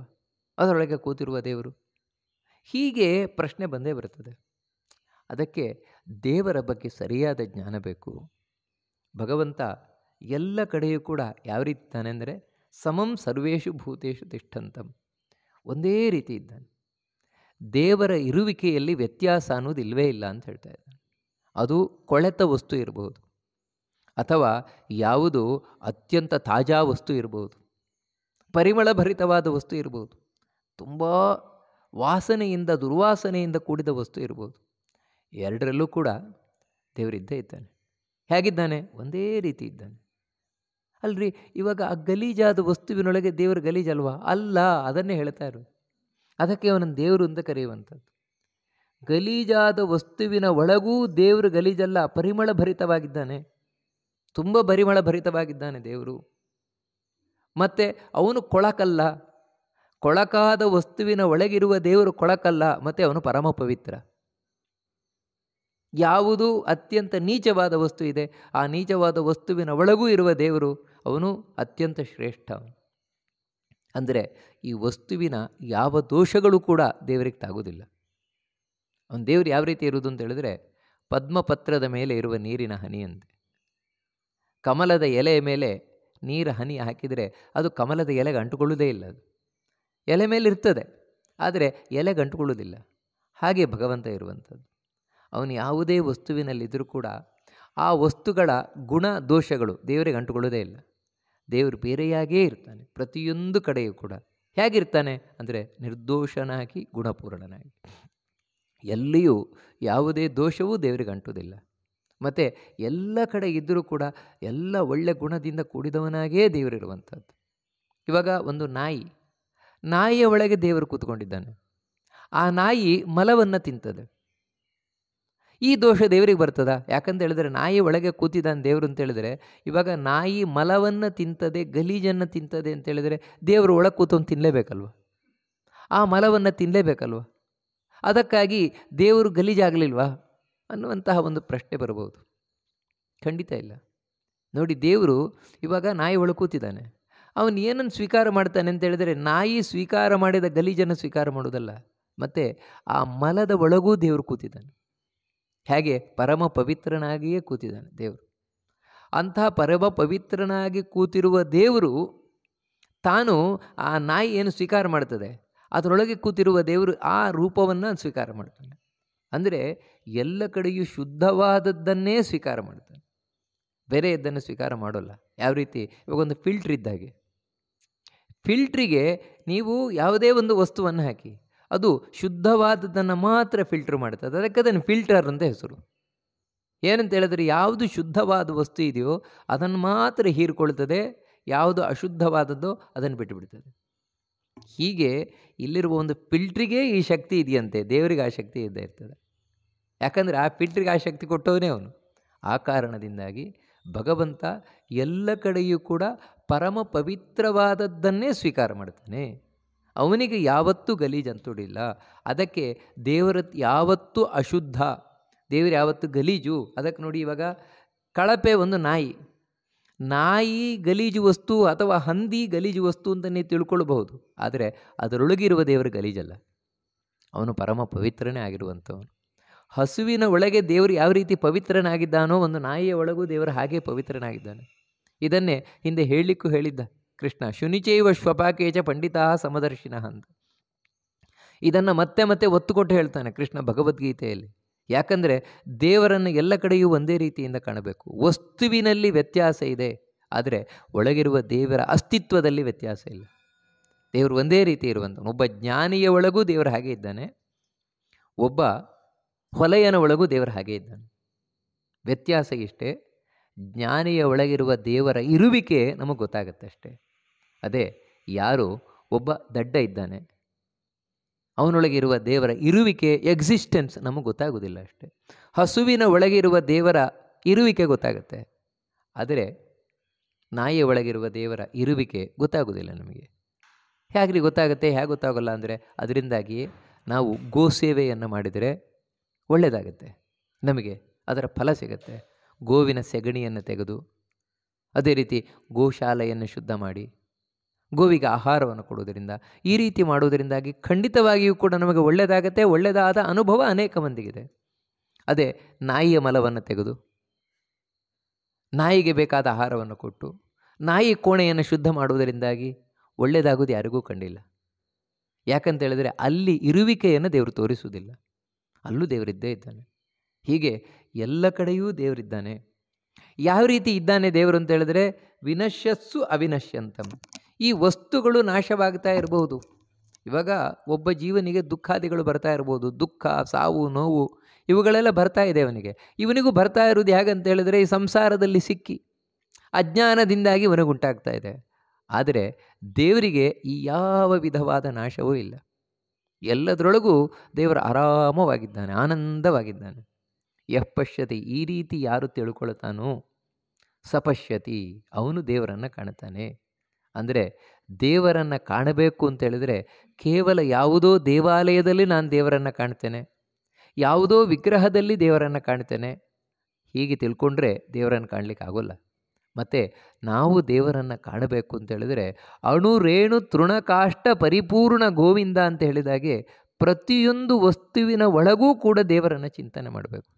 ಅದರೊಳಗೆ ಕೂತಿರುವ ದೇವರು. ಹೀಗೆ ಪ್ರಶ್ನೆ ಬಂದೇ ಬರುತ್ತದೆ. ಅದಕ್ಕೆ ದೇವರ ಬಗ್ಗೆ ಸರಿಯಾದ ಜ್ಞಾನ ಬೇಕು. ಭಗವಂತ ಎಲ್ಲ ಕಡೆಯೂ ಕೂಡ ಯಾವ ರೀತಿ ಇದ್ದಾನೆ ಅಂದರೆ, ಸಮಂ ಸರ್ವೇಷು ಭೂತೇಷು ತಿಷ್ಠಂತಂ, ಒಂದೇ ರೀತಿ ಇದ್ದಾನೆ. ದೇವರ ಇರುವಿಕೆಯಲ್ಲಿ ವ್ಯತ್ಯಾಸ ಅನ್ನೋದು ಇಲ್ಲವೇ ಇಲ್ಲ ಅಂತ ಹೇಳ್ತಾ ಇದ್ದಾನೆ. ಅದು ಕೊಳೆತ ವಸ್ತು ಇರಬಹುದು, ಅಥವಾ ಯಾವುದು ಅತ್ಯಂತ ತಾಜಾ ವಸ್ತು ಇರಬಹುದು, ಪರಿಮಳ ಭರಿತವಾದ ವಸ್ತು ಇರಬಹುದು, ತುಂಬ ವಾಸನೆಯಿಂದ ದುರ್ವಾಸನೆಯಿಂದ ಕೂಡಿದ ವಸ್ತು ಇರ್ಬೋದು. ಎರಡರಲ್ಲೂ ಕೂಡ ದೇವರಿದ್ದೇ ಇದ್ದಾನೆ. ಹೇಗಿದ್ದಾನೆ? ಒಂದೇ ರೀತಿ ಇದ್ದಾನೆ. ಅಲ್ರಿ, ಇವಾಗ ಆ ಗಲೀಜಾದ ವಸ್ತುವಿನೊಳಗೆ ದೇವರು ಗಲೀಜಲ್ವಾ? ಅಲ್ಲ, ಅದನ್ನೇ ಹೇಳ್ತಾ ಇರೋದು. ಅದಕ್ಕೆ ಅವನನ್ನು ದೇವರು ಅಂತ ಕರೆಯುವಂಥದ್ದು. ಗಲೀಜಾದ ವಸ್ತುವಿನ ಒಳಗೂ ದೇವರು ಗಲೀಜಲ್ಲ, ಪರಿಮಳ ಭರಿತವಾಗಿದ್ದಾನೆ, ತುಂಬ ಪರಿಮಳ ಭರಿತವಾಗಿದ್ದಾನೆ ದೇವರು. ಮತ್ತು ಅವನು ಕೊಳಕಲ್ಲ, ಕೊಳಕಾದ ವಸ್ತುವಿನ ಒಳಗಿರುವ ದೇವರು ಕೊಳಕಲ್ಲ, ಮತ್ತು ಅವನು ಪರಮ ಪವಿತ್ರ. ಯಾವುದು ಅತ್ಯಂತ ನೀಚವಾದ ವಸ್ತು ಇದೆ, ಆ ನೀಚವಾದ ವಸ್ತುವಿನ ಒಳಗೂ ಇರುವ ದೇವರು ಅವನು ಅತ್ಯಂತ ಶ್ರೇಷ್ಠ. ಅಂದರೆ ಈ ವಸ್ತುವಿನ ಯಾವ ದೋಷಗಳು ಕೂಡ ದೇವರಿಗೆ ತಾಗುವುದಿಲ್ಲ. ಅವನು ದೇವರು ಯಾವ ರೀತಿ ಇರುವುದು ಅಂತ ಹೇಳಿದ್ರೆ, ಪದ್ಮಪತ್ರದ ಮೇಲೆ ಇರುವ ನೀರಿನ ಹನಿಯಂತೆ. ಕಮಲದ ಎಲೆಯ ಮೇಲೆ ನೀರು ಹನಿ ಹಾಕಿದರೆ ಅದು ಕಮಲದ ಎಲೆಗೆ ಅಂಟುಕೊಳ್ಳುವುದೇ ಇಲ್ಲ. ಅದು ಎಲೆ ಮೇಲೆ ಇರ್ತದೆ, ಆದರೆ ಎಲೆಗೆ ಅಂಟುಕೊಳ್ಳುವುದಿಲ್ಲ. ಹಾಗೆ ಭಗವಂತ ಇರುವಂಥದ್ದು. ಅವನು ಯಾವುದೇ ವಸ್ತುವಿನಲ್ಲಿದ್ದರೂ ಕೂಡ ಆ ವಸ್ತುಗಳ ಗುಣ ದೋಷಗಳು ದೇವರಿಗೆ ಅಂಟುಕೊಳ್ಳೋದೇ ಇಲ್ಲ. ದೇವರು ಬೇರೆಯಾಗೇ ಇರ್ತಾನೆ ಪ್ರತಿಯೊಂದು ಕಡೆಯೂ ಕೂಡ. ಹೇಗಿರ್ತಾನೆ ಅಂದರೆ ನಿರ್ದೋಷನಾಗಿ ಗುಣಪೂರ್ಣನಾಗಿ. ಎಲ್ಲಿಯೂ ಯಾವುದೇ ದೋಷವೂ ದೇವರಿಗೆ ಅಂಟುವುದಿಲ್ಲ. ಮತ್ತು ಎಲ್ಲ ಕಡೆ ಇದ್ದರೂ ಕೂಡ ಎಲ್ಲ ಒಳ್ಳೆ ಗುಣದಿಂದ ಕೂಡಿದವನಾಗೇ ದೇವರಿರುವಂಥದ್ದು. ಇವಾಗ ಒಂದು ನಾಯಿಯ ಒಳಗೆ ದೇವರು ಕೂತ್ಕೊಂಡಿದ್ದಾನೆ. ಆ ನಾಯಿ ಮಲವನ್ನು ತಿಂತದೆ. ಈ ದೋಷ ದೇವರಿಗೆ ಬರ್ತದಾ? ಯಾಕಂತ ಹೇಳಿದ್ರೆ ನಾಯಿ ಒಳಗೆ ಕೂತಿದ್ದಾನೆ ದೇವರು ಅಂತ ಹೇಳಿದರೆ, ಇವಾಗ ನಾಯಿ ಮಲವನ್ನು ತಿಂತದೆ, ಗಲೀಜನ್ನು ತಿಂತದೆ ಅಂತ ಹೇಳಿದರೆ ದೇವರು ಒಳಗೆ ಕೂತೊಂದು ತಿನ್ನಲೇಬೇಕಲ್ವ, ಆ ಮಲವನ್ನು ತಿನ್ನಲೇಬೇಕಲ್ವ. ಅದಕ್ಕಾಗಿ ದೇವರು ಗಲೀಜಾಗಲಿಲ್ವಾ ಅನ್ನುವಂತಹ ಒಂದು ಪ್ರಶ್ನೆ ಬರ್ಬೋದು. ಖಂಡಿತ ಇಲ್ಲ. ನೋಡಿ, ದೇವರು ಇವಾಗ ನಾಯಿ ಒಳಗೆ ಕೂತಿದ್ದಾನೆ. ಅವನು ಏನನ್ನು ಸ್ವೀಕಾರ ಮಾಡ್ತಾನೆ ಅಂತ ಹೇಳಿದರೆ, ನಾಯಿ ಸ್ವೀಕಾರ ಮಾಡಿದ ಗಲೀಜನ್ನು ಸ್ವೀಕಾರ ಮಾಡೋದಲ್ಲ, ಮತ್ತು ಆ ಮಲದ ಒಳಗೂ ದೇವರು ಕೂತಿದ್ದಾನೆ. ಹೇಗೆ? ಪರಮ ಪವಿತ್ರನಾಗಿಯೇ ಕೂತಿದ್ದಾನೆ ದೇವರು. ಅಂತಹ ಪರಮ ಪವಿತ್ರನಾಗಿ ಕೂತಿರುವ ದೇವರು ತಾನು ಆ ನಾಯಿ ಏನು ಸ್ವೀಕಾರ ಮಾಡ್ತದೆ ಅದರೊಳಗೆ ಕೂತಿರುವ ದೇವರು ಆ ರೂಪವನ್ನು ಸ್ವೀಕಾರ ಮಾಡ್ತಾನೆ. ಅಂದರೆ ಎಲ್ಲ ಕಡೆಯೂ ಶುದ್ಧವಾದದ್ದನ್ನೇ ಸ್ವೀಕಾರ ಮಾಡ್ತಾನೆ, ಬೇರೆಯದ್ದನ್ನು ಸ್ವೀಕಾರ ಮಾಡೋಲ್ಲ. ಯಾವ ರೀತಿ, ಇವಾಗ ಒಂದು ಫಿಲ್ಟ್ರ್ ಇದ್ದಾಗೆ, ಫಿಲ್ಟ್ರಿಗೆ ನೀವು ಯಾವುದೇ ಒಂದು ವಸ್ತುವನ್ನು ಹಾಕಿ ಅದು ಶುದ್ಧವಾದದ್ದನ್ನು ಮಾತ್ರ ಫಿಲ್ಟ್ರ್ ಮಾಡ್ತದೆ, ಅದಕ್ಕೆ ಅದನ್ನು ಫಿಲ್ಟರ್ ಅಂತ ಹೆಸರು. ಏನಂತ ಹೇಳಿದ್ರೆ ಯಾವುದು ಶುದ್ಧವಾದ ವಸ್ತು ಇದೆಯೋ ಅದನ್ನು ಮಾತ್ರ ಹೀರಿಕೊಳ್ತದೆ, ಯಾವುದು ಅಶುದ್ಧವಾದದ್ದೋ ಅದನ್ನು ಬಿಟ್ಟುಬಿಡ್ತದೆ. ಹೀಗೆ ಇಲ್ಲಿರುವ ಒಂದು ಫಿಲ್ಟ್ರಿಗೆ ಈ ಶಕ್ತಿ ಇದೆಯಂತೆ, ದೇವರಿಗೆ ಆ ಶಕ್ತಿ ಇದ್ದೇ ಇರ್ತದೆ. ಯಾಕಂದರೆ ಆ ಫಿಲ್ಟ್ರಿಗೆ ಆ ಶಕ್ತಿ ಕೊಟ್ಟವನೇ ಅವನು. ಆ ಕಾರಣದಿಂದಾಗಿ ಭಗವಂತ ಎಲ್ಲ ಕಡೆಯೂ ಕೂಡ ಪರಮ ಪವಿತ್ರವಾದದ್ದನ್ನೇ ಸ್ವೀಕಾರ ಮಾಡ್ತಾನೆ. ಅವನಿಗೆ ಯಾವತ್ತೂ ಗಲೀಜಂತುಡಿಲ್ಲ. ಅದಕ್ಕೆ ದೇವರ ಯಾವತ್ತೂ ಅಶುದ್ಧ, ದೇವರು ಯಾವತ್ತೂ ಗಲೀಜು. ಅದಕ್ಕೆ ನೋಡಿ, ಇವಾಗ ಕಳಪೆ ಒಂದು ನಾಯಿ ಗಲೀಜು ವಸ್ತು ಅಥವಾ ಹಂದಿ ಗಲೀಜು ವಸ್ತು ಅಂತ ನೀವು ತಿಳ್ಕೊಳ್ಬಹುದು. ಆದರೆ ಅದರೊಳಗಿರುವ ದೇವರು ಗಲೀಜಲ್ಲ, ಅವನು ಪರಮ ಪವಿತ್ರನೇ ಆಗಿರುವಂಥವನು. ಹಸುವಿನ ಒಳಗೆ ದೇವರು ಯಾವ ರೀತಿ ಪವಿತ್ರನಾಗಿದ್ದಾನೋ ಒಂದು ನಾಯಿಯ ಒಳಗೂ ದೇವರು ಹಾಗೆ ಪವಿತ್ರನಾಗಿದ್ದಾನೆ. ಇದನ್ನೇ ಹಿಂದೆ ಹೇಳಲಿಕ್ಕೂ ಹೇಳಿದ್ದ ಕೃಷ್ಣ, ಶುನಿಚೈವ ಶ್ವಪಾಕೇಚ ಪಂಡಿತಾ ಸಮದರ್ಶಿನಃ ಅಂತ. ಇದನ್ನು ಮತ್ತೆ ಮತ್ತೆ ಒತ್ತು ಕೊಟ್ಟು ಹೇಳ್ತಾನೆ ಕೃಷ್ಣ ಭಗವದ್ಗೀತೆಯಲ್ಲಿ. ಯಾಕಂದರೆ ದೇವರನ್ನು ಎಲ್ಲ ಕಡೆಯೂ ಒಂದೇ ರೀತಿಯಿಂದ ಕಾಣಬೇಕು. ವಸ್ತುವಿನಲ್ಲಿ ವ್ಯತ್ಯಾಸ ಇದೆ, ಆದರೆ ಒಳಗಿರುವ ದೇವರ ಅಸ್ತಿತ್ವದಲ್ಲಿ ವ್ಯತ್ಯಾಸ ಇಲ್ಲ. ದೇವರು ಒಂದೇ ರೀತಿ ಇರುವಂಥವನು. ಒಬ್ಬ ಜ್ಞಾನಿಯ ಒಳಗೂ ದೇವರು ಹಾಗೆ ಇದ್ದಾನೆ, ಒಬ್ಬ ಹೊಲೆಯನ ಒಳಗೂ ದೇವರು ಹಾಗೆ ಇದ್ದಾನೆ. ವ್ಯತ್ಯಾಸ ಇಷ್ಟೇ, ಜ್ಞಾನಿಯ ಒಳಗಿರುವ ದೇವರ ಇರುವಿಕೆ ನಮಗೆ ಗೊತ್ತಾಗುತ್ತೆ ಅಷ್ಟೇ. ಅದೇ ಯಾರು ಒಬ್ಬ ದಡ್ಡ ಇದ್ದಾನೆ, ಅವನೊಳಗಿರುವ ದೇವರ ಇರುವಿಕೆ, ಎಕ್ಸಿಸ್ಟೆನ್ಸ್ ನಮಗೆ ಗೊತ್ತಾಗೋದಿಲ್ಲ ಅಷ್ಟೇ. ಹಸುವಿನ ಒಳಗಿರುವ ದೇವರ ಇರುವಿಕೆ ಗೊತ್ತಾಗುತ್ತೆ, ಆದರೆ ನಾಯಿಯ ಒಳಗಿರುವ ದೇವರ ಇರುವಿಕೆ ಗೊತ್ತಾಗೋದಿಲ್ಲ ನಮಗೆ. ಹೇಗ್ರಿ ಗೊತ್ತಾಗುತ್ತೆ, ಹೇಗೆ ಗೊತ್ತಾಗೋಲ್ಲ ಅಂದರೆ, ಅದರಿಂದಾಗಿ ನಾವು ಗೋಸೇವೆಯನ್ನು ಮಾಡಿದರೆ ಒಳ್ಳೆಯದಾಗತ್ತೆ, ನಮಗೆ ಅದರ ಫಲ ಸಿಗುತ್ತೆ. ಗೋವಿನ ಸೆಗಣಿಯನ್ನು ತೆಗೆದು, ಅದೇ ರೀತಿ ಗೋಶಾಲೆಯನ್ನು ಶುದ್ಧ ಮಾಡಿ ಗೋವಿಗೆ ಆಹಾರವನ್ನು ಕೊಡುವುದರಿಂದ, ಈ ರೀತಿ ಮಾಡುವುದರಿಂದಾಗಿ ಖಂಡಿತವಾಗಿಯೂ ಕೂಡ ನಮಗೆ ಒಳ್ಳೆಯದಾಗತ್ತೆ. ಒಳ್ಳೆಯದಾದ ಅನುಭವ ಅನೇಕ ಮಂದಿಗಿದೆ. ಅದೇ ನಾಯಿಯ ಮಲವನ್ನು ತೆಗೆದು ನಾಯಿಗೆ ಬೇಕಾದ ಆಹಾರವನ್ನು ಕೊಟ್ಟು ನಾಯಿ ಕೋಣೆಯನ್ನು ಶುದ್ಧ ಮಾಡುವುದರಿಂದಾಗಿ ಒಳ್ಳೆಯದಾಗೋದು ಯಾರಿಗೂ ಕಂಡಿಲ್ಲ. ಯಾಕಂತ ಹೇಳಿದರೆ ಅಲ್ಲಿ ಇರುವಿಕೆಯನ್ನು ದೇವರು ತೋರಿಸುವುದಿಲ್ಲ, ಅಲ್ಲೂ ದೇವರಿದ್ದೇ ಇದ್ದಾನೆ. ಹೀಗೆ ಎಲ್ಲ ಕಡೆಯೂ ದೇವರಿದ್ದಾನೆ. ಯಾವ ರೀತಿ ಇದ್ದಾನೆ ದೇವರು ಅಂತ ಹೇಳಿದ್ರೆ, ವಿನಶ್ಯಸ್ಸು ಅವಿನಶ್ಯಂತಂ. ಈ ವಸ್ತುಗಳು ನಾಶವಾಗ್ತಾ ಇರಬಹುದು. ಇವಾಗ ಒಬ್ಬ ಜೀವನಿಗೆ ದುಃಖಾದಿಗಳು ಬರ್ತಾ ಇರ್ಬೋದು, ದುಃಖ, ಸಾವು, ನೋವು ಇವುಗಳೆಲ್ಲ ಬರ್ತಾ ಇದೆ ಅವನಿಗೆ. ಇವನಿಗೂ ಬರ್ತಾ ಇರೋದು ಹೇಗಂತ ಹೇಳಿದ್ರೆ, ಈ ಸಂಸಾರದಲ್ಲಿ ಸಿಕ್ಕಿ ಅಜ್ಞಾನದಿಂದಾಗಿ ಇವನಿಗುಂಟಾಗ್ತಾ ಇದೆ. ಆದರೆ ದೇವರಿಗೆ ಈ ಯಾವ ವಿಧವಾದ ನಾಶವೂ ಇಲ್ಲ. ಎಲ್ಲದರೊಳಗೂ ದೇವರು ಆರಾಮವಾಗಿದ್ದಾನೆ, ಆನಂದವಾಗಿದ್ದಾನೆ. ಯಃ ಪಶ್ಯತಿ, ಈ ರೀತಿ ಯಾರು ತಿಳ್ಕೊಳ್ತಾನೋ ಸಪಶ್ಯತಿ, ಅವನು ದೇವರನ್ನು ಕಾಣ್ತಾನೆ. ಅಂದರೆ ದೇವರನ್ನು ಕಾಣಬೇಕು ಅಂತೇಳಿದರೆ ಕೇವಲ ಯಾವುದೋ ದೇವಾಲಯದಲ್ಲಿ ನಾನು ದೇವರನ್ನು ಕಾಣ್ತೇನೆ, ಯಾವುದೋ ವಿಗ್ರಹದಲ್ಲಿ ದೇವರನ್ನು ಕಾಣ್ತೇನೆ, ಹೀಗೆ ತಿಳ್ಕೊಂಡ್ರೆ ದೇವರನ್ನು ಕಾಣಲಿಕ್ಕೆ ಆಗೋಲ್ಲ. ಮತ್ತು ನಾವು ದೇವರನ್ನು ಕಾಣಬೇಕು ಅಂತೇಳಿದರೆ ಅಣು ರೇಣು ತೃಣಕಾಷ್ಟ ಪರಿಪೂರ್ಣ ಗೋವಿಂದ ಅಂತ ಹೇಳಿದಾಗೆ ಪ್ರತಿಯೊಂದು ವಸ್ತುವಿನ ಒಳಗೂ ಕೂಡ ದೇವರನ್ನು ಚಿಂತನೆ ಮಾಡಬೇಕು.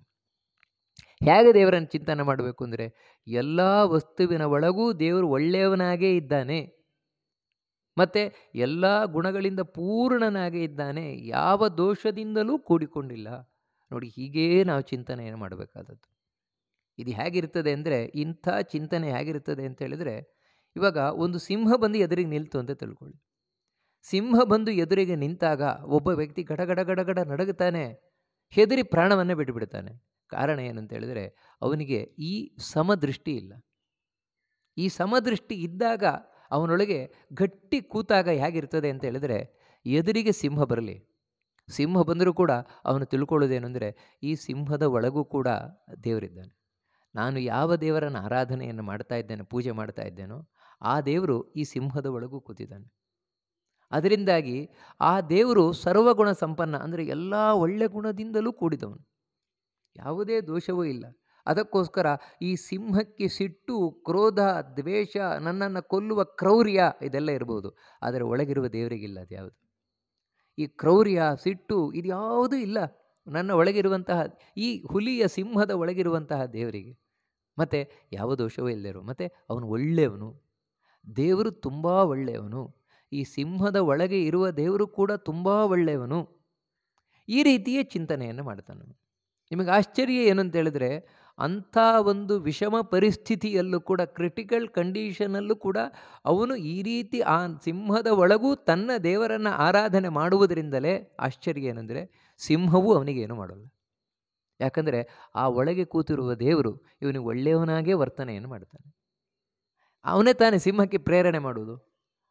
ಹೇಗೆ ದೇವರನ್ನು ಚಿಂತನೆ ಮಾಡಬೇಕು ಅಂದರೆ, ಎಲ್ಲ ವಸ್ತುವಿನ ಒಳಗೂ ದೇವರು ಒಳ್ಳೆಯವನಾಗೇ ಇದ್ದಾನೆ, ಮತ್ತು ಎಲ್ಲ ಗುಣಗಳಿಂದ ಪೂರ್ಣನಾಗೇ ಇದ್ದಾನೆ, ಯಾವ ದೋಷದಿಂದಲೂ ಕೂಡಿಕೊಂಡಿಲ್ಲ. ನೋಡಿ, ಹೀಗೇ ನಾವು ಚಿಂತನೆಯನ್ನು ಮಾಡಬೇಕಾದದ್ದು. ಇದು ಹೇಗಿರ್ತದೆ ಅಂದರೆ, ಇಂಥ ಚಿಂತನೆ ಹೇಗಿರ್ತದೆ ಅಂತ ಹೇಳಿದರೆ, ಇವಾಗ ಒಂದು ಸಿಂಹ ಬಂದು ಎದುರಿಗೆ ನಿಲ್ತು ಅಂತ ತಿಳ್ಕೊಳ್ಳಿ. ಸಿಂಹ ಬಂದು ಎದುರಿಗೆ ನಿಂತಾಗ ಒಬ್ಬ ವ್ಯಕ್ತಿ ಗಡಗಡ ಗಡಗಡ ನಡಗುತ್ತಾನೆ, ಹೆದರಿ ಪ್ರಾಣವನ್ನೇ ಬಿಟ್ಟುಬಿಡ್ತಾನೆ. ಕಾರಣ ಏನಂತ ಹೇಳಿದರೆ, ಅವನಿಗೆ ಈ ಸಮದೃಷ್ಟಿ ಇಲ್ಲ. ಈ ಸಮದೃಷ್ಟಿ ಇದ್ದಾಗ ಅವನೊಳಗೆ ಗಟ್ಟಿ ಕೂತಾಗ ಹೇಗಿರ್ತದೆ ಅಂತ ಹೇಳಿದರೆ, ಎದುರಿಗೆ ಸಿಂಹ ಬರಲಿ, ಸಿಂಹ ಬಂದರೂ ಕೂಡ ಅವನು ತಿಳ್ಕೊಳ್ಳೋದೇನು ಅಂದರೆ, ಈ ಸಿಂಹದ ಒಳಗೂ ಕೂಡ ದೇವರಿದ್ದಾನೆ. ನಾನು ಯಾವ ದೇವರನ್ನು ಆರಾಧನೆಯನ್ನು ಮಾಡ್ತಾ ಇದ್ದೇನೆ, ಪೂಜೆ ಮಾಡ್ತಾ ಇದ್ದೇನೋ ಆ ದೇವರು ಈ ಸಿಂಹದ ಒಳಗೂ ಕೂತಿದ್ದಾನೆ. ಅದರಿಂದಾಗಿ ಆ ದೇವರು ಸರ್ವಗುಣ ಸಂಪನ್ನ, ಅಂದರೆ ಎಲ್ಲ ಒಳ್ಳೆ ಗುಣದಿಂದಲೂ ಕೂಡಿದವನು, ಯಾವುದೇ ದೋಷವೂ ಇಲ್ಲ. ಅದಕ್ಕೋಸ್ಕರ ಈ ಸಿಂಹಕ್ಕೆ ಸಿಟ್ಟು, ಕ್ರೋಧ, ದ್ವೇಷ, ನನ್ನನ್ನು ಕೊಲ್ಲುವ ಕ್ರೌರ್ಯ ಇದೆಲ್ಲ ಇರ್ಬೋದು, ಆದರೆ ಒಳಗಿರುವ ದೇವರಿಗಿಲ್ಲ ಅದ್ಯಾವುದು. ಈ ಕ್ರೌರ್ಯ, ಸಿಟ್ಟು ಇದು ಯಾವುದೂ ಇಲ್ಲ ನನ್ನ ಒಳಗಿರುವಂತಹ ಈ ಹುಲಿಯ, ಸಿಂಹದ ಒಳಗಿರುವಂತಹ ದೇವರಿಗೆ. ಮತ್ತು ಯಾವ ದೋಷವೂ ಇಲ್ಲದಿರು, ಮತ್ತು ಅವನು ಒಳ್ಳೆಯವನು, ದೇವರು ತುಂಬ ಒಳ್ಳೆಯವನು. ಈ ಸಿಂಹದ ಒಳಗೆ ಇರುವ ದೇವರು ಕೂಡ ತುಂಬ ಒಳ್ಳೆಯವನು. ಈ ರೀತಿಯೇ ಚಿಂತನೆಯನ್ನು ಮಾಡ್ತಾನೆ. ನಿಮಗೆ ಆಶ್ಚರ್ಯ ಏನು ಅಂತ ಹೇಳಿದ್ರೆ, ಅಂಥ ಒಂದು ವಿಷಮ ಪರಿಸ್ಥಿತಿಯಲ್ಲೂ ಕೂಡ, ಕ್ರಿಟಿಕಲ್ ಕಂಡೀಷನಲ್ಲೂ ಕೂಡ ಅವನು ಈ ರೀತಿ ಆ ಸಿಂಹದ ಒಳಗೂ ತನ್ನ ದೇವರನ್ನು ಆರಾಧನೆ ಮಾಡುವುದರಿಂದಲೇ ಆಶ್ಚರ್ಯ ಏನಂದರೆ, ಸಿಂಹವೂ ಅವನಿಗೇನು ಮಾಡೋಲ್ಲ. ಯಾಕಂದರೆ ಆ ಒಳಗೆ ಕೂತಿರುವ ದೇವರು ಇವನಿಗೆ ಒಳ್ಳೆಯವನಾಗೇ ವರ್ತನೆಯನ್ನು ಮಾಡ್ತಾನೆ. ಅವನೇ ತಾನೇ ಸಿಂಹಕ್ಕೆ ಪ್ರೇರಣೆ ಮಾಡುವುದು.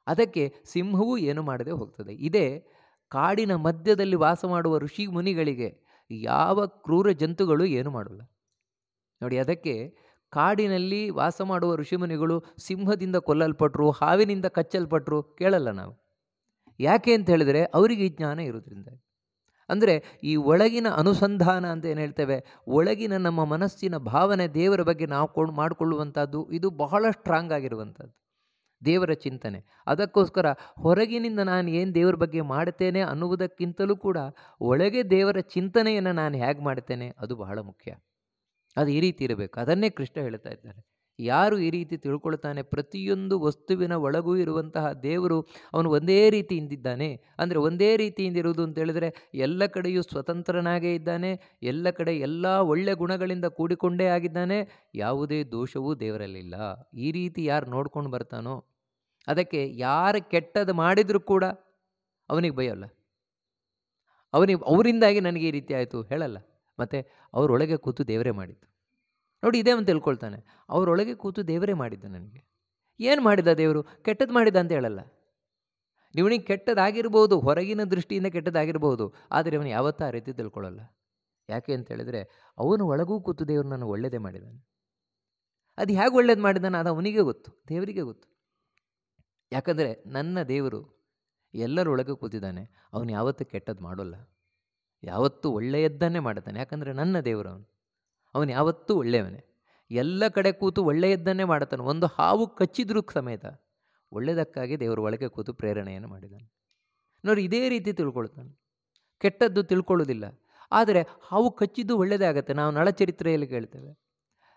ಅದಕ್ಕೆ ಸಿಂಹವೂ ಏನು ಮಾಡದೆ ಹೋಗ್ತದೆ. ಇದೇ ಕಾಡಿನ ಮಧ್ಯದಲ್ಲಿ ವಾಸ ಮಾಡುವ ಋಷಿ ಮುನಿಗಳಿಗೆ ಯಾವ ಕ್ರೂರ ಜಂತುಗಳು ಏನು ಮಾಡಲ್ಲ ನೋಡಿ. ಅದಕ್ಕೆ ಕಾಡಿನಲ್ಲಿ ವಾಸ ಮಾಡುವ ಋಷಿಮುನಿಗಳು ಸಿಂಹದಿಂದ ಕೊಲ್ಲಲ್ಪಟ್ಟರು, ಹಾವಿನಿಂದ ಕಚ್ಚಲ್ಪಟ್ಟರು ಕೇಳಲ್ಲ ನಾವು. ಯಾಕೆ ಅಂತ ಹೇಳಿದರೆ ಅವರಿಗೆ ಈ ಜ್ಞಾನ ಇರೋದ್ರಿಂದ. ಅಂದರೆ ಈ ಒಳಗಿನ ಅನುಸಂಧಾನ ಅಂತ ಏನು ಹೇಳ್ತೇವೆ, ಒಳಗಿನ ನಮ್ಮ ಮನಸ್ಸಿನ ಭಾವನೆ ದೇವರ ಬಗ್ಗೆ ನಾವು ಮಾಡಿಕೊಳ್ಳುವಂಥದ್ದು, ಇದು ಬಹಳ ಸ್ಟ್ರಾಂಗ್ ಆಗಿರುವಂಥದ್ದು ದೇವರ ಚಿಂತನೆ. ಅದಕ್ಕೋಸ್ಕರ ಹೊರಗಿನಿಂದ ನಾನು ಏನು ದೇವರ ಬಗ್ಗೆ ಮಾಡ್ತೇನೆ ಅನ್ನುವುದಕ್ಕಿಂತಲೂ ಕೂಡ ಒಳಗೆ ದೇವರ ಚಿಂತನೆಯನ್ನು ನಾನು ಹೇಗೆ ಮಾಡ್ತೇನೆ ಅದು ಬಹಳ ಮುಖ್ಯ. ಅದು ಈ ರೀತಿ ಇರಬೇಕು. ಅದನ್ನೇ ಕೃಷ್ಣ ಹೇಳ್ತಾ ಇದ್ದಾರೆ. ಯಾರು ಈ ರೀತಿ ತಿಳ್ಕೊಳ್ತಾನೆ, ಪ್ರತಿಯೊಂದು ವಸ್ತುವಿನ ಒಳಗೂ ಇರುವಂತಹ ದೇವರು ಅವನು ಒಂದೇ ರೀತಿಯಿಂದಿದ್ದಾನೆ. ಅಂದರೆ ಒಂದೇ ರೀತಿಯಿಂದಿರುವುದು ಅಂತ ಹೇಳಿದ್ರೆ ಎಲ್ಲ ಕಡೆಯೂ ಸ್ವತಂತ್ರನಾಗೇ ಇದ್ದಾನೆ, ಎಲ್ಲ ಕಡೆ ಎಲ್ಲ ಒಳ್ಳೆ ಗುಣಗಳಿಂದ ಕೂಡಿಕೊಂಡೇ ಆಗಿದ್ದಾನೆ, ಯಾವುದೇ ದೋಷವೂ ದೇವರಲ್ಲಿಲ್ಲ. ಈ ರೀತಿ ಯಾರು ನೋಡ್ಕೊಂಡು ಬರ್ತಾನೋ, ಅದಕ್ಕೆ ಯಾರು ಕೆಟ್ಟದ್ದು ಮಾಡಿದರೂ ಕೂಡ ಅವನಿಗೆ ಭಯಲ್ಲ. ಅವರಿಂದಾಗಿ ನನಗೆ ಈ ರೀತಿ ಆಯಿತು ಹೇಳಲ್ಲ. ಮತ್ತು ಅವರೊಳಗೆ ಕೂತು ದೇವರೇ ಮಾಡಿದ್ದು ನೋಡಿ, ಇದೇ ಅಂತ ತಿಳ್ಕೊಳ್ತಾನೆ. ಅವರೊಳಗೆ ಕೂತು ದೇವರೇ ಮಾಡಿದ್ದು. ನನಗೆ ಏನು ಮಾಡಿದ ದೇವರು, ಕೆಟ್ಟದ್ದು ಮಾಡಿದ ಅಂತ ಹೇಳಲ್ಲ. ಇವನಿಗೆ ಕೆಟ್ಟದಾಗಿರ್ಬೋದು, ಹೊರಗಿನ ದೃಷ್ಟಿಯಿಂದ ಕೆಟ್ಟದಾಗಿರ್ಬೋದು, ಆದರೆ ಅವನು ಯಾವತ್ತೂ ಆ ರೀತಿ ತಿಳ್ಕೊಳ್ಳಲ್ಲ. ಯಾಕೆ ಅಂತ ಹೇಳಿದ್ರೆ ಅವನು ಒಳಗೂ ಕೂತು ದೇವರು ನಾನು ಒಳ್ಳೆಯದೇ ಮಾಡಿದ್ದಾನೆ. ಅದು ಹೇಗೆ ಒಳ್ಳೇದು ಮಾಡಿದ್ದಾನೆ ಅದು ಅವನಿಗೆ ಗೊತ್ತು, ದೇವರಿಗೆ ಗೊತ್ತು. ಯಾಕಂದರೆ ನನ್ನ ದೇವರು ಎಲ್ಲರೊಳಗೆ ಕೂತಿದ್ದಾನೆ, ಅವನು ಯಾವತ್ತೂ ಕೆಟ್ಟದ್ದು ಮಾಡೋಲ್ಲ, ಯಾವತ್ತೂ ಒಳ್ಳೆಯದ್ದನ್ನೇ ಮಾಡ್ತಾನೆ. ಯಾಕಂದರೆ ನನ್ನ ದೇವರು ಅವನು ಯಾವತ್ತೂ ಒಳ್ಳೆಯವನೇ, ಎಲ್ಲ ಕಡೆ ಕೂತು ಒಳ್ಳೆಯದ್ದನ್ನೇ ಮಾಡ್ತಾನೆ. ಒಂದು ಹಾವು ಕಚ್ಚಿದ್ರೂ ಸಮೇತ ಒಳ್ಳೆಯದಕ್ಕಾಗಿ ದೇವರು ಒಳಗೆ ಕೂತು ಪ್ರೇರಣೆಯನ್ನು ಮಾಡಿದ್ದಾನೆ ನೋಡಿ. ಇದೇ ರೀತಿ ತಿಳ್ಕೊಳ್ತಾನೆ, ಕೆಟ್ಟದ್ದು ತಿಳ್ಕೊಳ್ಳೋದಿಲ್ಲ. ಆದರೆ ಹಾವು ಕಚ್ಚಿದ್ದು ಒಳ್ಳೆಯದೇ ಆಗುತ್ತೆ. ನಾವು ನಳಚರಿತ್ರೆಯಲ್ಲಿ ಕೇಳ್ತೇವೆ,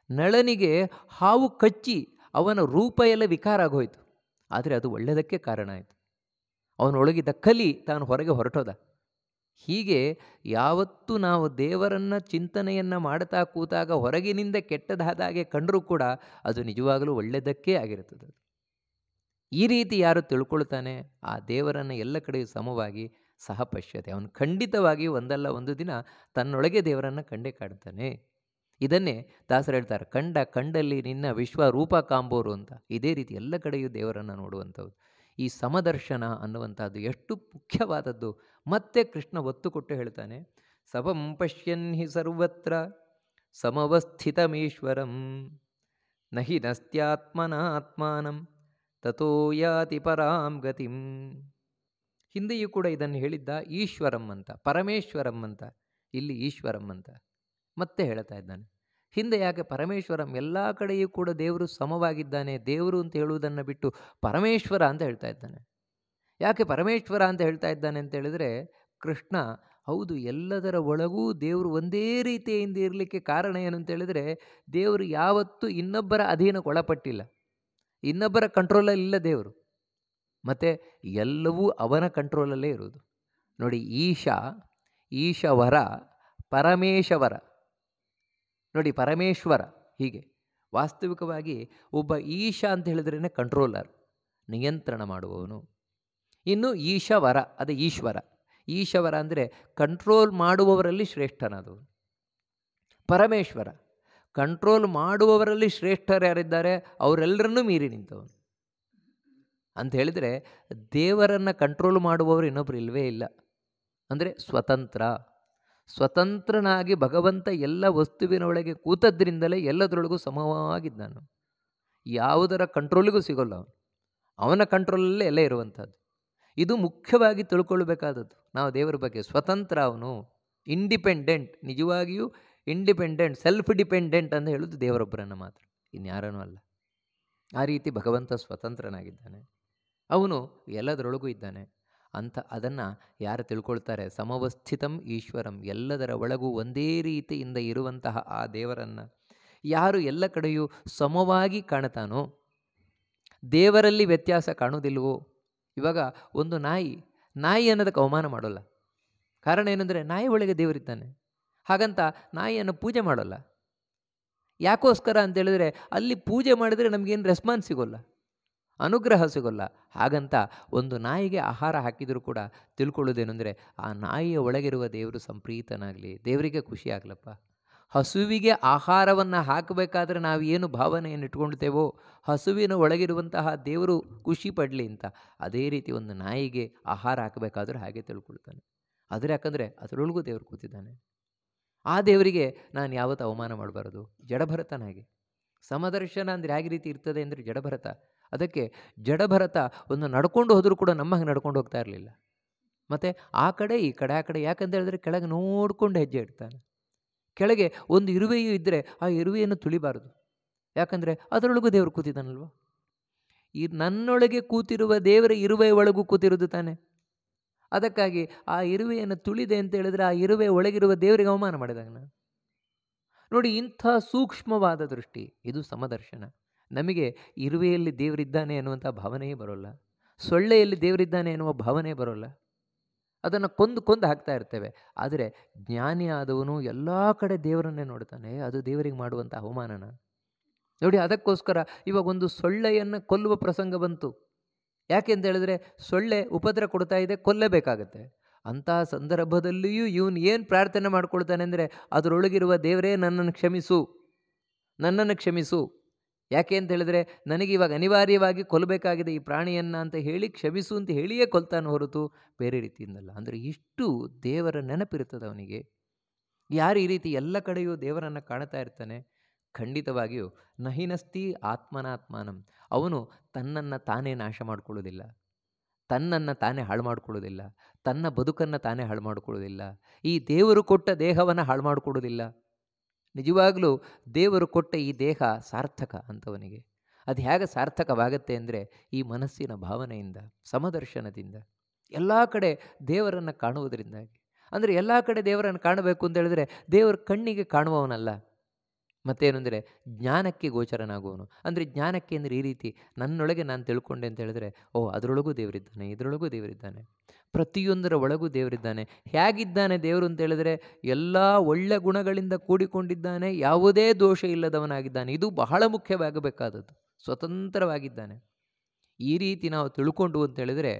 ನಳನಿಗೆ ಹಾವು ಕಚ್ಚಿ ಅವನ ರೂಪ ಎಲ್ಲ ವಿಕಾರ ಆಗೋಯ್ತು, ಆದರೆ ಅದು ಒಳ್ಳೆಯದಕ್ಕೆ ಕಾರಣ ಆಯಿತು. ಅವನೊಳಗಿದ್ದ ಕಲಿ ತಾನು ಹೊರಗೆ ಹೊರಟೋದ. ಹೀಗೆ ಯಾವತ್ತೂ ನಾವು ದೇವರನ್ನು ಚಿಂತನೆಯನ್ನು ಮಾಡ್ತಾ ಕೂತಾಗ ಹೊರಗಿನಿಂದ ಕೆಟ್ಟದಾದಾಗೆ ಕಂಡರೂ ಕೂಡ ಅದು ನಿಜವಾಗಲೂ ಒಳ್ಳೆಯದಕ್ಕೇ ಆಗಿರುತ್ತದೆ. ಈ ರೀತಿ ಯಾರು ತಿಳ್ಕೊಳ್ತಾನೆ ಆ ದೇವರನ್ನು ಎಲ್ಲ ಕಡೆಯೂ ಸಮವಾಗಿ ಸಹಪಶ್ಯತೆ, ಅವನು ಖಂಡಿತವಾಗಿಯೂ ಒಂದಲ್ಲ ಒಂದು ದಿನ ತನ್ನೊಳಗೆ ದೇವರನ್ನು ಕಂಡೇ ಕಾಡ್ತಾನೆ. ಇದನ್ನೇ ದಾಸರು ಹೇಳ್ತಾರೆ, ಕಂಡಲ್ಲಿ ನಿನ್ನ ವಿಶ್ವರೂಪ ಕಾಂಬೋರು ಅಂತ. ಇದೇ ರೀತಿ ಎಲ್ಲ ಕಡೆಯೂ ದೇವರನ್ನು ನೋಡುವಂಥದ್ದು. ಈ ಸಮದರ್ಶನ ಅನ್ನುವಂಥದ್ದು ಎಷ್ಟು ಮುಖ್ಯವಾದದ್ದು. ಮತ್ತೆ ಕೃಷ್ಣ ಒತ್ತು ಕೊಟ್ಟು ಹೇಳ್ತಾನೆ, ಸಮಂ ಪಶ್ಯನ್ ಹಿ ಸರ್ವತ್ರ ಸಮವಸ್ಥಿತಮೀಶ್ವರಂ ನಹಿ ನಸ್ತ್ಯಾತ್ಮನಾತ್ಮಾನಂ ತಥೋ ಯಾತಿ ಪರಾಂ ಗತಿಂ. ಹಿಂದೆಯೂ ಕೂಡ ಇದನ್ನು ಹೇಳಿದ್ದ, ಈಶ್ವರಂ ಅಂತ, ಪರಮೇಶ್ವರಂ ಅಂತ, ಇಲ್ಲಿ ಈಶ್ವರಂ ಅಂತ ಮತ್ತೆ ಹೇಳ್ತಾ ಇದ್ದಾನೆ. ಹಿಂದೆ ಯಾಕೆ ಪರಮೇಶ್ವರಂ, ಎಲ್ಲ ಕಡೆಯೂ ಕೂಡ ದೇವರು ಸಮವಾಗಿದ್ದಾನೆ, ದೇವರು ಅಂತ ಹೇಳುವುದನ್ನು ಬಿಟ್ಟು ಪರಮೇಶ್ವರ ಅಂತ ಹೇಳ್ತಾ ಇದ್ದಾನೆ. ಯಾಕೆ ಪರಮೇಶ್ವರ ಅಂತ ಹೇಳ್ತಾ ಇದ್ದಾನೆ ಅಂತ ಹೇಳಿದರೆ, ಕೃಷ್ಣ ಹೌದು ಎಲ್ಲದರ ಒಳಗೂ ದೇವರು ಒಂದೇ ರೀತಿಯಿಂದ ಇರಲಿಕ್ಕೆ ಕಾರಣ ಏನು ಅಂತ ಹೇಳಿದರೆ, ದೇವರು ಯಾವತ್ತೂ ಇನ್ನೊಬ್ಬರ ಅಧೀನಕ್ಕೆ ಒಳಪಟ್ಟಿಲ್ಲ, ಇನ್ನೊಬ್ಬರ ಕಂಟ್ರೋಲಲ್ಲಿಲ್ಲ ದೇವರು. ಮತ್ತು ಎಲ್ಲವೂ ಅವನ ಕಂಟ್ರೋಲಲ್ಲೇ ಇರುವುದು ನೋಡಿ. ಈಶವರ, ಪರಮೇಶ್ವರ ನೋಡಿ, ಪರಮೇಶ್ವರ ಹೀಗೆ ವಾಸ್ತವಿಕವಾಗಿ ಒಬ್ಬ ಈಶ ಅಂತ ಹೇಳಿದ್ರೇ ಕಂಟ್ರೋಲರ್, ನಿಯಂತ್ರಣ ಮಾಡುವವನು. ಇನ್ನು ಈಶವರ, ಅದು ಈಶ್ವರ. ಈಶವರ ಅಂದರೆ ಕಂಟ್ರೋಲ್ ಮಾಡುವವರಲ್ಲಿ ಶ್ರೇಷ್ಠನಾದವನು. ಪರಮೇಶ್ವರ ಕಂಟ್ರೋಲ್ ಮಾಡುವವರಲ್ಲಿ ಶ್ರೇಷ್ಠರು ಯಾರಿದ್ದಾರೆ ಅವರೆಲ್ಲರನ್ನೂ ಮೀರಿ ನಿಂತವನು ಅಂತ ಹೇಳಿದರೆ, ದೇವರನ್ನು ಕಂಟ್ರೋಲ್ ಮಾಡುವವರು ಇನ್ನೊಬ್ಬರು ಇಲ್ಲವೇ ಇಲ್ಲ. ಅಂದರೆ ಸ್ವತಂತ್ರನಾಗಿ ಭಗವಂತ ಎಲ್ಲ ವಸ್ತುವಿನೊಳಗೆ ಕೂತದ್ರಿಂದಲೇ ಎಲ್ಲದರೊಳಗೂ ಸಮವಾಗಿದ್ದಾನು. ಯಾವುದರ ಕಂಟ್ರೋಲಿಗೂ ಸಿಗೋಲ್ಲ ಅವನು, ಅವನ ಕಂಟ್ರೋಲಲ್ಲೇ ಎಲ್ಲ ಇರುವಂಥದ್ದು. ಇದು ಮುಖ್ಯವಾಗಿ ತಿಳ್ಕೊಳ್ಬೇಕಾದದ್ದು ನಾವು ದೇವರ ಬಗ್ಗೆ. ಸ್ವತಂತ್ರ, ಅವನು ಇಂಡಿಪೆಂಡೆಂಟ್, ನಿಜವಾಗಿಯೂ ಇಂಡಿಪೆಂಡೆಂಟ್, ಸೆಲ್ಫ್ ಡಿಪೆಂಡೆಂಟ್ ಅಂತ ಹೇಳೋದು ದೇವರೊಬ್ಬರನ್ನು ಮಾತ್ರ, ಇನ್ಯಾರನೂ ಅಲ್ಲ. ಆ ರೀತಿ ಭಗವಂತ ಸ್ವತಂತ್ರನಾಗಿದ್ದಾನೆ, ಅವನು ಎಲ್ಲದರೊಳಗೂ ಇದ್ದಾನೆ ಅಂತ. ಅದನ್ನು ಯಾರು ತಿಳ್ಕೊಳ್ತಾರೆ, ಸಮವಸ್ಥಿತಂ ಈಶ್ವರಂ, ಎಲ್ಲದರ ಒಳಗೂ ಒಂದೇ ರೀತಿಯಿಂದ ಇರುವಂತಹ ಆ ದೇವರನ್ನು ಯಾರು ಎಲ್ಲ ಕಡೆಯೂ ಸಮವಾಗಿ ಕಾಣ್ತಾನೋ, ದೇವರಲ್ಲಿ ವ್ಯತ್ಯಾಸ ಕಾಣುವುದಿಲ್ವೋ. ಇವಾಗ ಒಂದು ನಾಯಿ ಅನ್ನೋದಕ್ಕೆ ಅವಮಾನ ಮಾಡೋಲ್ಲ, ಕಾರಣ ಏನಂದರೆ ನಾಯಿ ಒಳಗೆ ದೇವರಿದ್ದಾನೆ. ಹಾಗಂತ ನಾಯಿಯನ್ನು ಪೂಜೆ ಮಾಡೋಲ್ಲ. ಯಾಕೋಸ್ಕರ ಅಂತೇಳಿದ್ರೆ ಅಲ್ಲಿ ಪೂಜೆ ಮಾಡಿದರೆ ನಮಗೇನು ರೆಸ್ಪಾನ್ಸ್ ಸಿಗೋಲ್ಲ, ಅನುಗ್ರಹ ಸಿಗೋಲ್ಲ. ಹಾಗಂತ ಒಂದು ನಾಯಿಗೆ ಆಹಾರ ಹಾಕಿದರೂ ಕೂಡ ತಿಳ್ಕೊಳ್ಳೋದೇನೆಂದರೆ ಆ ನಾಯಿಯ ಒಳಗಿರುವ ದೇವರು ಸಂಪ್ರೀತನಾಗಲಿ, ದೇವರಿಗೆ ಖುಷಿ ಆಗಲಪ್ಪ. ಹಸುವಿಗೆ ಆಹಾರವನ್ನು ಹಾಕಬೇಕಾದ್ರೆ ನಾವು ಏನು ಭಾವನೆಯನ್ನು ಇಟ್ಕೊಳ್ತೇವೋ ಹಸುವಿನ ಒಳಗಿರುವಂತಹ ದೇವರು ಖುಷಿ ಪಡಲಿ ಅಂತ, ಅದೇ ರೀತಿ ಒಂದು ನಾಯಿಗೆ ಆಹಾರ ಹಾಕಬೇಕಾದ್ರೂ ಹಾಗೆ ತಿಳ್ಕೊಳ್ತಾನೆ. ಆದರೆ ಯಾಕಂದರೆ ಅದರೊಳಗೂ ದೇವರು ಕೂತಿದ್ದಾನೆ. ಆ ದೇವರಿಗೆ ನಾನು ಯಾವತ್ತೂ ಅವಮಾನ ಮಾಡಬಾರದು. ಜಡಭರತನಾಗಿ ಸಮದರ್ಶನ ಅಂದರೆ ಹೇಗೆ ರೀತಿ ಇರ್ತದೆ ಅಂದರೆ ಜಡಭರತ. ಅದಕ್ಕೆ ಜಡಭರತ ಒಂದು ನಡ್ಕೊಂಡು ಹೋದರೂ ಕೂಡ ನಮ್ಮ ಹಾಗೆ ನಡ್ಕೊಂಡು ಹೋಗ್ತಾ ಇರಲಿಲ್ಲ. ಮತ್ತು ಆ ಕಡೆ ಈ ಕಡೆ ಆ ಕಡೆ, ಯಾಕಂತ ಹೇಳಿದ್ರೆ ಕೆಳಗೆ ನೋಡಿಕೊಂಡು ಹೆಜ್ಜೆ ಇಡ್ತಾನೆ. ಕೆಳಗೆ ಒಂದು ಇರುವೆಯೂ ಇದ್ದರೆ ಆ ಇರುವೆಯನ್ನು ತುಳಿಬಾರದು, ಯಾಕಂದರೆ ಅದರೊಳಗೂ ದೇವರು ಕೂತಿದ್ದಾನಲ್ವ. ಈ ನನ್ನೊಳಗೆ ಕೂತಿರುವ ದೇವರ ಇರುವೆ ಒಳಗೂ ಕೂತಿರೋದು ತಾನೆ. ಅದಕ್ಕಾಗಿ ಆ ಇರುವೆಯನ್ನು ತುಳಿದೆ ಅಂತ ಹೇಳಿದ್ರೆ ಆ ಇರುವೆ ಒಳಗಿರುವ ದೇವರಿಗೆ ಅವಮಾನ ಮಾಡಿದಾಗ ನಾನು ನೋಡಿ, ಇಂಥ ಸೂಕ್ಷ್ಮವಾದ ದೃಷ್ಟಿ ಇದು ಸಮದರ್ಶನ. ನಮಗೆ ಇರುವೆಯಲ್ಲಿ ದೇವರಿದ್ದಾನೆ ಎನ್ನುವಂಥ ಭಾವನೆಯೇ ಬರೋಲ್ಲ, ಸೊಳ್ಳೆಯಲ್ಲಿ ದೇವರಿದ್ದಾನೆ ಎನ್ನುವ ಭಾವನೆ ಬರೋಲ್ಲ. ಅದನ್ನು ಕೊಂದು ಹಾಕ್ತಾ ಇರ್ತೇವೆ. ಆದರೆ ಜ್ಞಾನಿ ಆದವನು ಎಲ್ಲ ಕಡೆ ದೇವರನ್ನೇ ನೋಡ್ತಾನೆ. ಅದು ದೇವರಿಗೆ ಮಾಡುವಂಥ ಅವಮಾನನ ನೋಡಿ. ಅದಕ್ಕೋಸ್ಕರ ಇವಾಗ ಒಂದು ಸೊಳ್ಳೆಯನ್ನು ಕೊಲ್ಲುವ ಪ್ರಸಂಗ ಬಂತು. ಯಾಕೆ ಅಂತ ಹೇಳಿದ್ರೆ ಸೊಳ್ಳೆ ಉಪದ್ರ ಕೊಡ್ತಾ ಇದೆ, ಕೊಲ್ಲಬೇಕಾಗತ್ತೆ. ಅಂತಹ ಸಂದರ್ಭದಲ್ಲಿಯೂ ಇವನು ಏನು ಪ್ರಾರ್ಥನೆ ಮಾಡ್ಕೊಳ್ತಾನೆ ಅಂದರೆ ಅದರೊಳಗಿರುವ ದೇವರೇ ನನ್ನನ್ನು ಕ್ಷಮಿಸು, ನನ್ನನ್ನು ಕ್ಷಮಿಸು. ಯಾಕೆ ಅಂತ ಹೇಳಿದ್ರೆ ನನಗೆ ಇವಾಗ ಅನಿವಾರ್ಯವಾಗಿ ಕೊಲ್ಲಬೇಕಾಗಿದೆ ಈ ಪ್ರಾಣಿಯನ್ನು ಅಂತ ಹೇಳಿ ಕ್ಷಮಿಸು ಅಂತ ಹೇಳಿಯೇ ಕೊಲ್ತಾನೆ ಹೊರತು ಬೇರೆ ರೀತಿಯಿಂದಲ್ಲ. ಅಂದರೆ ಇಷ್ಟು ದೇವರ ನೆನಪಿರ್ತದೆ ಅವನಿಗೆ. ಯಾರು ಈ ರೀತಿ ಎಲ್ಲ ಕಡೆಯೂ ದೇವರನ್ನು ಕಾಣ್ತಾ ಇರ್ತಾನೆ, ಖಂಡಿತವಾಗಿಯೂ ನಹಿನಸ್ತಿ ಆತ್ಮನಾತ್ಮಾನಂ. ಅವನು ತನ್ನನ್ನು ತಾನೇ ನಾಶ ಮಾಡಿಕೊಳ್ಳೋದಿಲ್ಲ, ತನ್ನನ್ನು ತಾನೇ ಹಾಳು ಮಾಡಿಕೊಳ್ಳೋದಿಲ್ಲ, ತನ್ನ ಬದುಕನ್ನು ತಾನೇ ಹಾಳು ಮಾಡಿಕೊಳ್ಳೋದಿಲ್ಲ, ಈ ದೇವರು ಕೊಟ್ಟ ದೇಹವನ್ನು ಹಾಳು ಮಾಡಿಕೊಳ್ಳೋದಿಲ್ಲ. ನಿಜವಾಗಲೂ ದೇವರು ಕೊಟ್ಟ ಈ ದೇಹ ಸಾರ್ಥಕ ಅಂತವನಿಗೆ. ಅದು ಹೇಗೆ ಸಾರ್ಥಕವಾಗತ್ತೆ ಅಂದರೆ ಈ ಮನಸ್ಸಿನ ಭಾವನೆಯಿಂದ, ಸಮದರ್ಶನದಿಂದ, ಎಲ್ಲ ಕಡೆ ದೇವರನ್ನು ಕಾಣುವುದರಿಂದಾಗಿ. ಅಂದರೆ ಎಲ್ಲ ಕಡೆ ದೇವರನ್ನು ಕಾಣಬೇಕು ಅಂತ ಹೇಳಿದ್ರೆ ದೇವರ ಕಣ್ಣಿಗೆ ಕಾಣುವವನಲ್ಲ, ಮತ್ತೇನು ಅಂದರೆ ಜ್ಞಾನಕ್ಕೆ ಗೋಚರನಾಗುವವನು. ಅಂದರೆ ಜ್ಞಾನಕ್ಕೆ ಅಂದರೆ ಈ ರೀತಿ ನನ್ನೊಳಗೆ ನಾನು ತಿಳ್ಕೊಂಡೆ ಅಂತ ಹೇಳಿದ್ರೆ ಓ ಅದರೊಳಗೂ ದೇವರಿದ್ದಾನೆ, ಇದರೊಳಗೂ ದೇವರಿದ್ದಾನೆ, ಪ್ರತಿಯೊಂದರ ಒಳಗೂ ದೇವರಿದ್ದಾನೆ. ಹೇಗಿದ್ದಾನೆ ದೇವರು ಅಂತ ಹೇಳಿದ್ರೆ ಎಲ್ಲ ಒಳ್ಳೆ ಗುಣಗಳಿಂದ ಕೂಡಿಕೊಂಡಿದ್ದಾನೆ, ಯಾವುದೇ ದೋಷ ಇಲ್ಲದವನಾಗಿದ್ದಾನೆ. ಇದು ಬಹಳ ಮುಖ್ಯವಾಗಬೇಕಾದದ್ದು. ಸ್ವತಂತ್ರವಾಗಿದ್ದಾನೆ. ಈ ರೀತಿ ನಾವು ತಿಳ್ಕೊಂಡು ಅಂತ ಹೇಳಿದರೆ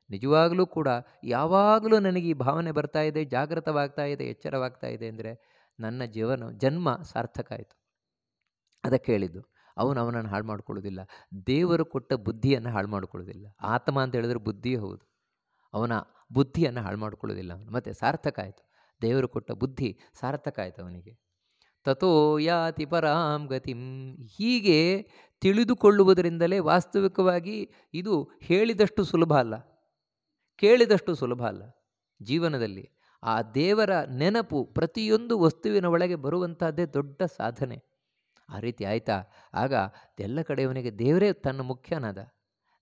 ನಿಜವಾಗಲೂ ಕೂಡ ಯಾವಾಗಲೂ ನನಗೆ ಈ ಭಾವನೆ ಬರ್ತಾ ಇದೆ, ಜಾಗೃತವಾಗ್ತಾ ಇದೆ, ಎಚ್ಚರವಾಗ್ತಾ ಇದೆ ಅಂದರೆ ನನ್ನ ಜನ್ಮ ಸಾರ್ಥಕ ಆಯಿತು. ಅದಕ್ಕೆ ಹೇಳಿದ್ದು ಅವನನ್ನು ಹಾಳು ಮಾಡ್ಕೊಳ್ಳೋದಿಲ್ಲ, ದೇವರು ಕೊಟ್ಟ ಬುದ್ಧಿಯನ್ನು ಹಾಳು ಮಾಡ್ಕೊಳ್ಳೋದಿಲ್ಲ. ಆತ್ಮ ಅಂತ ಹೇಳಿದ್ರೆ ಬುದ್ಧಿಯೇ ಹೌದು, ಅವನ ಬುದ್ಧಿಯನ್ನು ಹಾಳು ಮಾಡ್ಕೊಳ್ಳೋದಿಲ್ಲ ಅವನು. ಮತ್ತು ಸಾರ್ಥಕ ಆಯಿತು, ದೇವರು ಕೊಟ್ಟ ಬುದ್ಧಿ ಸಾರ್ಥಕ ಆಯಿತು ಅವನಿಗೆ. ತಥೋ ಯಾತಿ ಪರಾಂ ಗತಿಂ. ಹೀಗೆ ತಿಳಿದುಕೊಳ್ಳುವುದರಿಂದಲೇ ವಾಸ್ತವಿಕವಾಗಿ ಇದು ಹೇಳಿದಷ್ಟು ಸುಲಭ ಅಲ್ಲ, ಕೇಳಿದಷ್ಟು ಸುಲಭ ಅಲ್ಲ. ಜೀವನದಲ್ಲಿ ಆ ದೇವರ ನೆನಪು ಪ್ರತಿಯೊಂದು ವಸ್ತುವಿನ ಒಳಗೆ ಬರುವಂಥದ್ದೇ ದೊಡ್ಡ ಸಾಧನೆ. ಆ ರೀತಿ ಆಯಿತಾ, ಆಗ ಎಲ್ಲ ಕಡೆಯವನಿಗೆ ದೇವರೇ ತನ್ನ ಮುಖ್ಯನಾದ,